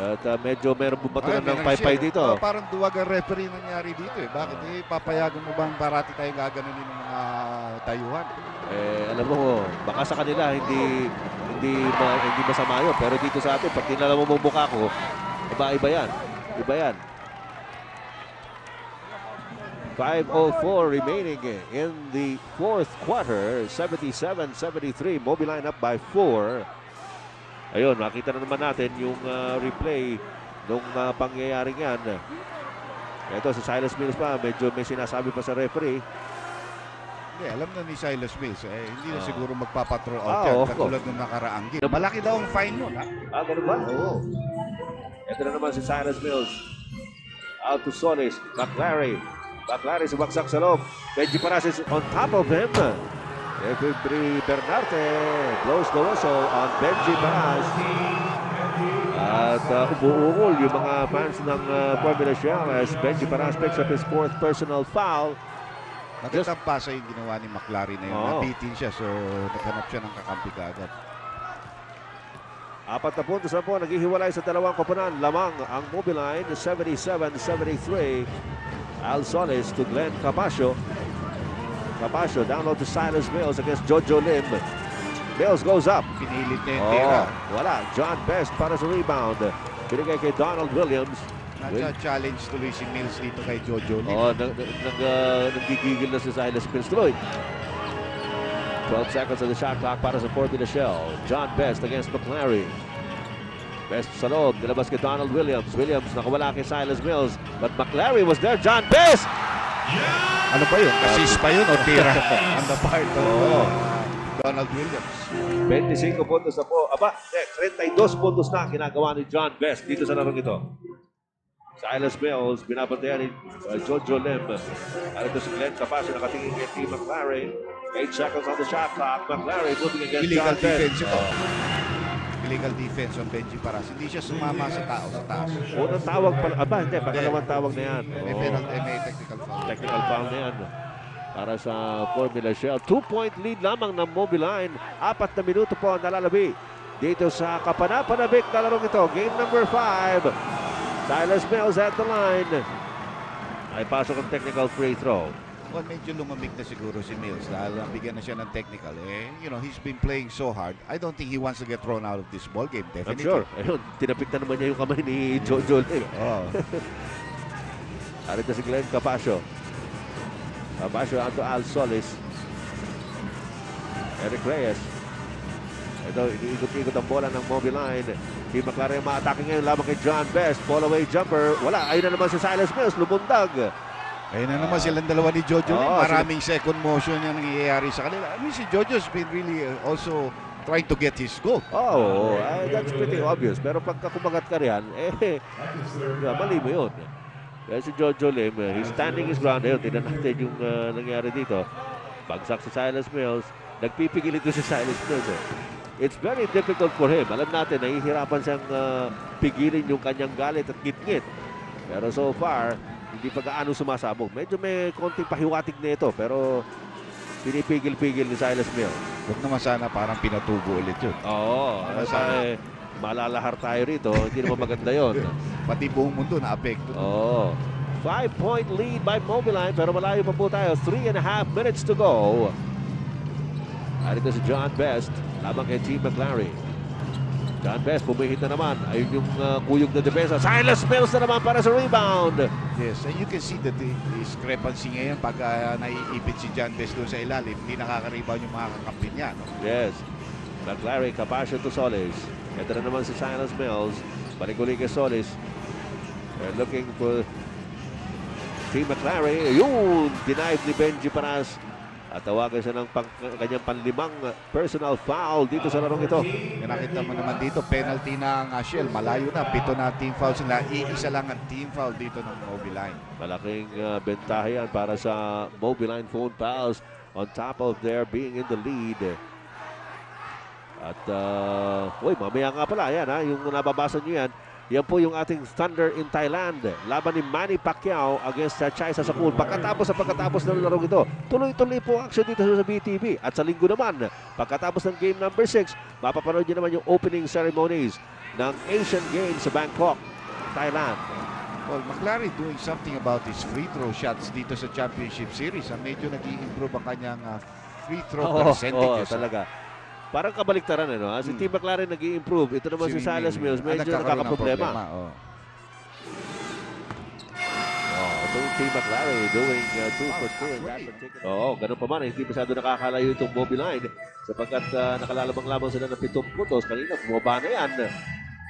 At medyo meron bumatunan ng paypay dito. Parang duwag ang referee nangyari dito Bakit papayagan mo bang parati tayong gaganunin ng mga tayuhan? Alam mo, baka sa kanila hindi masama yun. Pero dito sa atin, pag tinala mo mong mukha ko, iba yan. Iba yan. 5:04 remaining in the fourth quarter. 77-73. Mobiline up by 4. Ayun, makita na naman natin yung replay nung pangyayaring yan. Ito, si Silas Mills pa, medyo may sinasabi pa sa referee. Hindi, alam na ni Silas Mills. Hindi na siguro magpapatrol out yan, katulad nung nakaraang game. Malaki daw ang fine nun, Ganun ba? Oo. Ito na naman si Silas Mills. Out to Solis. McClary sumagsak sa loob. Benji Paras is on top of him. Efebri Bernarte blows the whistle on Benji Paras. At umuungol yung mga fans ng Formula Shell as Benji Paras picks up his 4th personal foul. Magandang pasa yung ginawa ni McClary na yun. Nabitin siya, so naghanap siya ng kakampi kaagad. 4 na puntos na po, naghihiwalay sa dalawang koponan. Lamang ang Mobiline, 77-73. Al Solis to Glenn Capasio. Capasio down low to Silas Mills against Jojo Lim. Mills goes up. Pinilit niya yung tira. Wala. John Best para sa rebound. Binigay kay Donald Williams. Nagsa-challenge tuloy si Mills dito kay Jojo Lim. Nagigigil na si Silas Mills tuloy. 12 seconds on the shot clock para sa Formula Shell. John Best against McClary. Best sa loob. Nilabas kay Donald Williams. Williams nakawala kay Silas Mills. But McClary was there. John Best! Ano ba yun? Assist pa yun o tira? On the part of Donald Williams. 25 puntos na po. 32 puntos na ginagawa ni John Best dito sa larong ito. Silas Mills, binabantayan ni Jojo Lim. Alito si Glenn Capasio, nakatingin kay T. McClary. 8 seconds on the shot clock. McClary moving against Illegal John Best. defense. Illegal defense on Benji Paras. Hindi siya sumama sa tao sa taas. Unang tawag pa. Hindi. Pangalawang tawag na yan. May penalty, may technical foul. Technical foul na yan. Para sa Formula Shell. 2-point lead lamang ng Mobiline. 4 na minuto po ang nalalabi. Dito sa kapanapanabik na larong ito. Game number 5. Silas Mills at the line. Ay pasok ang technical free throw. Well, medyo lumamig na siguro si Mills dahil bigyan na siya ng technical. He's been playing so hard. I don't think he wants to get thrown out of this ball game. I'm Definitely. sure. Ayun, tinapik na naman niya yung kamay ni Jojo Lim. Oh. Arito si Glenn Capasio. Capasio onto Al Solis. Eric Reyes. Ito, iniikot-ikot ang bola ng Mobiline. Team McClary ma-attacking ngayon lamang kay John Best. Fall away jumper. Wala. Ayun na naman si Silas Mills. Lumundag. Ayun na naman silang dalawa ni Jojo. Oo, Maraming second motion yung nangyayari sa kanila. I mean, si Jojo's been really also trying to get his goal. That's pretty obvious. Pero pagka kumagat ka riyan, mali mo yun. Kaya si Jojo Lim, he's standing his ground. Ayun, tignan natin yung nangyari dito. Bagsak si Silas Mills. Nagpipigil ito si Silas Mills. It's very difficult for him. Alam natin, nahihirapan siyang pigilin yung kanyang galit at ngit-ngit. Pero so far, hindi pa gaano sumasabog. Medyo may konting pahiwatig na ito, pero pinipigil-pigil ni Silas Mills. Huwag naman sana parang pinatubo ulit yun. Oo. Malalahar tayo rito. Hindi naman maganda yun. Pati buong mundo na-apekto. Oo. 5-point lead by Mobiline, pero malayo pa po tayo. 3.5 minutes to go. Arito si John Best, labang kay T. McClary. John Best, pumihit na naman. Ayun yung kuyog na depensa. Silas Mills na naman para sa rebound. Yes, and you can see the discrepancy ngayon pag naiipit si John Best doon sa ilalim. Hindi nakaka-rebound yung mga kakampi niya. No? Yes. McClary, Capasio to Solis. Ito na naman si Silas Mills. Balik uli kay Solis. They're looking for T. McClary. Yun! Denied ni Benji Paras. At tawagan siya ng kanyang panlimang personal foul dito sa larong ito. Nakita mo naman dito, penalty ng Shell. Malayo na, 7 na team fouls nila. Iisa lang ang team foul dito ng Mobiline. Malaking bentahe yan para sa Mobiline phone pals on top of their being in the lead. At, mamaya nga pala, yan yung nababasa nyo yan. Yan po yung ating Thunder in Thailand. Laban ni Manny Pacquiao against Chai Sasakul. Pagkatapos ng larong ito, tuloy-tuloy po action dito sa BTV. At sa linggo naman, pagkatapos ng game number 6, mapapanood nyo naman yung opening ceremonies ng Asian Games sa Bangkok, Thailand. Well, McClary doing something about his free throw shots dito sa Championship Series. Medyo nag-i-improve ang kanyang free throw percentages. Talaga. Parang kabaliktaran, Si T. McClary nag-i-improve. Ito naman si Silas Mills, medyo nakakaproblema. Itong T. McClary doing 2 for 2 in that particular. Ganun pa man. Hindi masyado nakakalayo itong Mobiline sapagkat nakalalabang-labang sila ng 7 puntos. Kanina, bumaba na yan.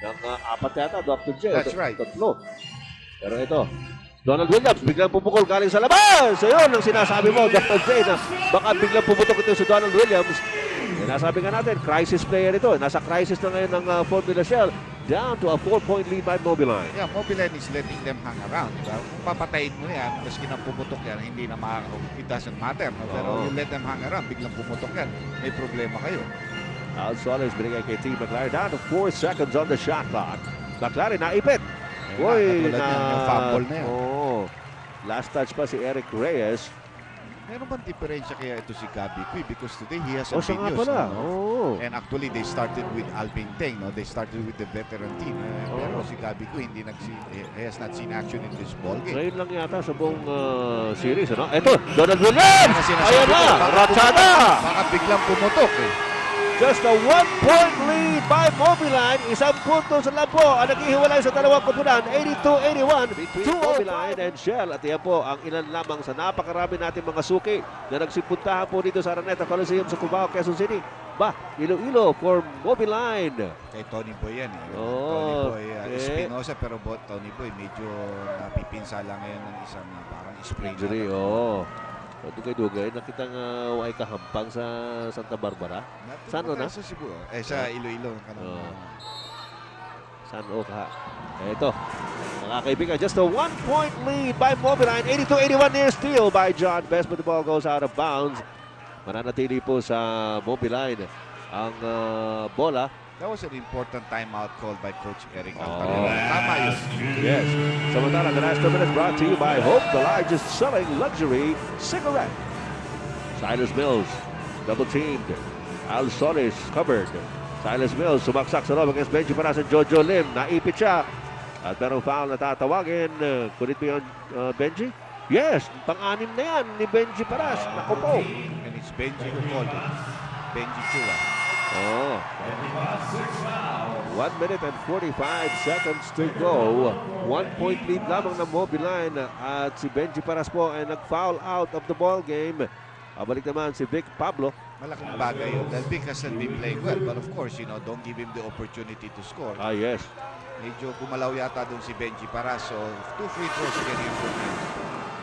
Ng 4 yata, Dr. J. That's right. 3. Pero ito, Donald Williams, biglang pupukol galing sa labas. So yun ang sinasabi mo, Dr. J, na baka biglang puputok ito si Donald Williams. Nasabi nga natin, crisis player ito. Nasa crisis na ngayon ng Formula Shell. Down to a 4-point lead by Mobiline. Yeah, Mobiline is letting them hang around. Diba? Kung papatayin mo yan, maski na pumutok yan, hindi na it doesn't matter. No? Pero you let them hang around, biglang pumutok yan, may problema kayo. Al Solis binigay kay T. McClary. Down to 4 seconds on the shot clock. McClary naipit. Yung fumble na yan. Last touch pa si Eric Reyes. Meron bang diferensya kaya ito si Gabby Cui? Because today he has Oh, some siya nga videos. pala. No? Oh. And actually, they started with Alvin Teng. No? They started with the veteran team. Pero Oh. si Gabby Cui, he has not seen action in this ball game. Ngayon lang yata sa buong series, ano? Ito, Donald Williams! Kasi sinasabi Ayan ko, na, baka Ratchada! pumutok, baka biglang pumutok eh. Just a 1-point lead by Mobiline. Isang punto sa lampo ang naghihiwalay sa dalawang koponan. 82-81 between Mobiline and Shell. At yan po ang ilan lamang sa napakarami natin mga suki na nagsipuntahan po dito sa Araneta Coliseum sa Cubao, Quezon City. Iloilo for Mobiline. Kay Tony Boy yan eh. Oh, Tony Boy okay. Espinosa, pero Tony Boy medyo napipinsala ngayon ng isang parang sprain. Injury, oo. Dugay-dugay, nakitang way kahampang sa Santa Barbara. Saan na? Sa Cebu. Sa Iloilo. San Oka. Ito, mga kaibigan, just a 1-point lead by Mobiline. 82-81 near steal by John Best, but the ball goes out of bounds. Mananatili po sa Mobiline ang bola. That was an important timeout called by Coach Eric Oh. Alvarez. Tama yun. Yes. Samantala, the last 2 minutes brought to you by Hope, the largest selling luxury cigarette. Silas Mills, double teamed. Al Solis covered. Silas Mills sumaksak sa loob against Benji Paras and Jojo Lim. Naipit siya. At merong foul na tatawagin. Could it be on Benji? Yes, pang-anim na yan ni Benji Paras. Naku po. And it's Benji who called it. Benji Chua. Oh. 1 minute and 45 seconds to go. 1-point lead lamang ng Mobiline at si Benji Paras po ay nag-foul out of the ball game. Abalik naman si Vic Pablo. Malaking bagay yun. Dahil Vic has not been playing well. But of course, don't give him the opportunity to score. Ah, yes. Medyo kumalaw yata doon si Benji Paras. So, 2 free throws again yung for him.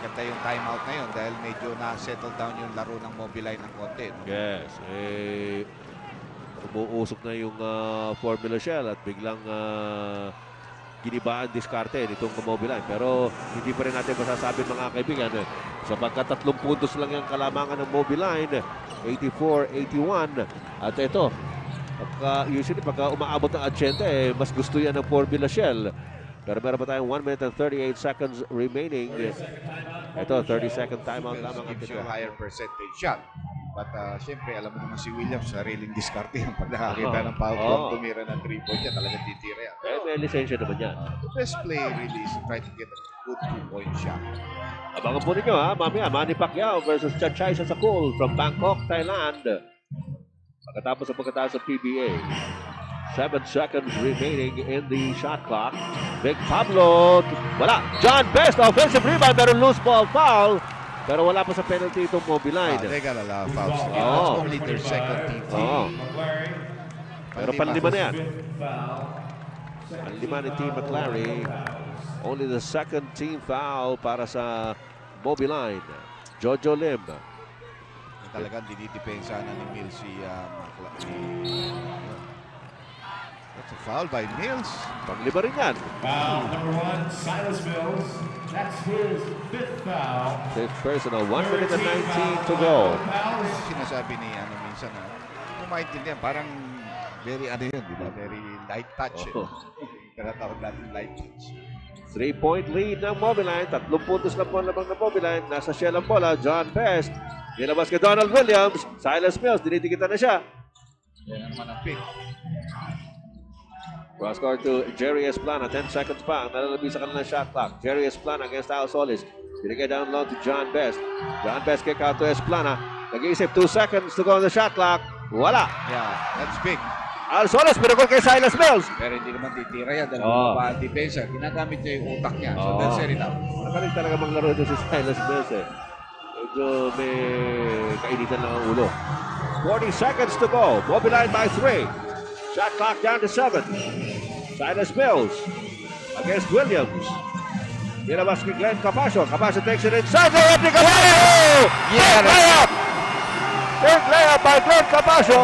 Ganda yung timeout na yun dahil medyo na-settle down yung laro ng Mobiline ng konti. No? Yes. Umuusok na yung Formula Shell at biglang ginibaan diskarte nitong Mobiline. Pero hindi pa rin natin masasabi mga kaibigan sapagkat 3 puntos lang yung kalamangan ng Mobiline. 84-81. At ito, usually pagka umaabot ng 80, mas gusto yan ng Formula Shell. Pero meron pa tayong 1 minute and 38 seconds remaining. Ito, 30-second timeout lamang. Gives you a higher percentage shot. But syempre, alam mo naman si Williams, sariling diskarte yung pag nakakita ng foul kung tumira ng 3-point niya, talagang titira yan. May lisensya naman yan. The best play really is to try to get a good 2-point shot. Abangan po ninyo mamaya, Manny Pacquiao versus Chachay Sasakul from Bangkok, Thailand. Pagkatapos ng PBA. 7 seconds remaining in the shot clock. Big Pablo, wala. John Best, offensive rebound, pero loose ball foul. Pero wala pa sa penalty itong Mobiline. They got a lot of fouls. That's only their second team foul. Pero panlima na yan. Panlima ni Team McLary. Only the second team foul para sa Mobiline. Jojo Lim. Talagang dinidepensa na ni Mills si That's a foul by Mills. Panglima rin yan. Foul number 1, Silas Mills. That's his 5th foul. Fifth personal, 1 minute and 19 to go. Sinasabi ni minsan kung maintindihan, parang very yun, di ba? Very light touch. Tinatawag natin light touch. 3-point lead ng Mobiline. 3 puntos na po lamang ng Mobiline. Nasa Shell ang bola. John Best. Nilabas kay Donald Williams. Silas Mills. Dinidikitan na siya. Yan naman ang pick. Cross court to Jerry Esplana. 10 seconds pa ang nalalabi sa kanilang shot clock. Jerry Esplana against Al Solis. Binigay down low to John Best. John Best kick out to Esplana. Nag-iisip 2 seconds to go on the shot clock. Wala. Yeah, that's big. Al Solis pinagol kay Silas Mills. Pero hindi naman titira yan dahil bumaba ang depensa. Ginagamit niya yung utak niya. So that's fair enough. Magaling talaga maglaro ito si Silas Mills Medyo may kainitan lang ang ulo. 40 seconds to go. Mobiline by 3. Shot clock down to 7. Silas Mills against Williams. Nilabas kay Glenn Capasio. Capasio takes it inside. Anthony Capasio! Yeah, Big layup! Big layup by Glenn Capasio.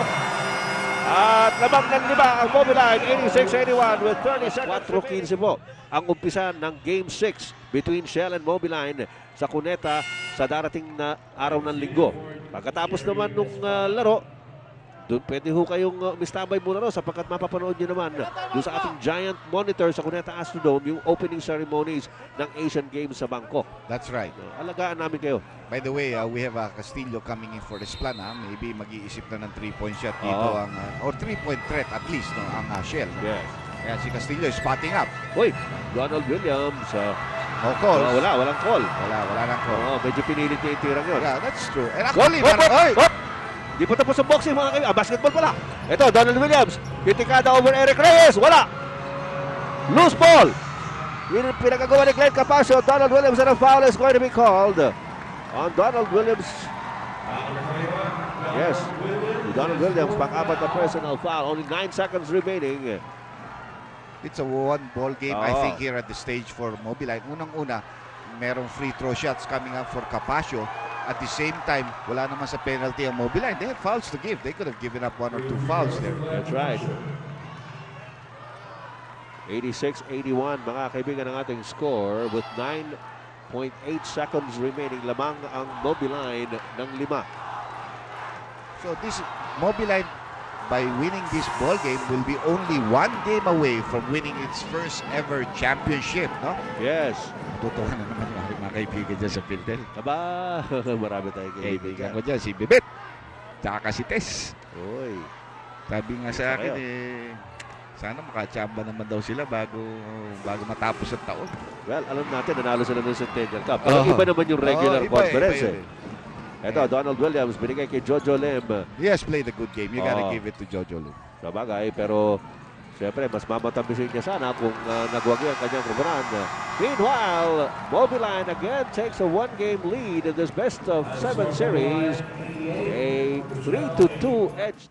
At lamang ng 5 ang Mobiline. 86-81 with 30 seconds. 4-15 po ang umpisa ng Game 6 between Shell and Mobiline sa Cuneta sa darating na araw ng linggo. Pagkatapos naman nung laro, doon pwede ho kayong mistambay muna ro sapagkat mapapanood nyo naman doon sa ating giant monitor sa Cuneta Astrodome yung opening ceremonies ng Asian Games sa Bangkok. That's right. Alagaan namin kayo. By the way, we have Castillo coming in for Esplana. Maybe mag-iisip na ng 3-point shot dito Oo. or 3-point threat at least no, ang Shell. Yes. Kaya si Castillo is spotting up. Uy, Donald Williams. No calls. Walang call. Wala nang call. Medyo pinilit niya yung tirang yun. Yeah, that's true. And Hop, actually, hop, hop, oy! hop! Di pa tapos ang boxing mga kaibigan. Basketball pala. Ito, Donald Williams. Pitikada over Eric Reyes. Wala. Loose ball. Yun ang pinagagawa ni Glenn Capasio. Donald Williams and a foul is going to be called on Donald Williams. Yes. Donald Williams, pang-apat na personal foul. Only 9 seconds remaining. It's a one-ball game, I Oo. think, here at the stage for Mobilite. Unang-una, merong free throw shots coming up for Capasio. At the same time, wala naman sa penalty ang Mobilite. They have fouls to give. They could have given up 1 or 2 fouls there. That's right. 86-81 mga kaibigan ng ating score with 9.8 seconds remaining. Lamang ang Mobiline ng 5. So this Mobilite, by winning this ball game, will be only 1 game away from winning its first ever championship, no? Yes. Totoo na naman yung aking mga kaibigan dyan sa Philtel. Aba, marami tayong Kaibigan kaibigan. ko dyan, si Bibit. Tsaka si Tess. Uy. Sabi nga sa akin, sana makachamba naman daw sila bago matapos ang taon. Well, alam natin, nanalo sila ng Centennial Cup. Pero iba naman yung regular iba conference. yun. Ito, Donald Williams, binigay kay Jojo Lim. He has played a good game. You gotta Oo. give it to Jojo Lim. Sabagay, pero siyempre, mas mamatabisin niya sana kung nagwagi ang kanyang kumaran. Meanwhile, Mobiline again takes a 1-game lead in this best of 7 series. A 3-2 edge.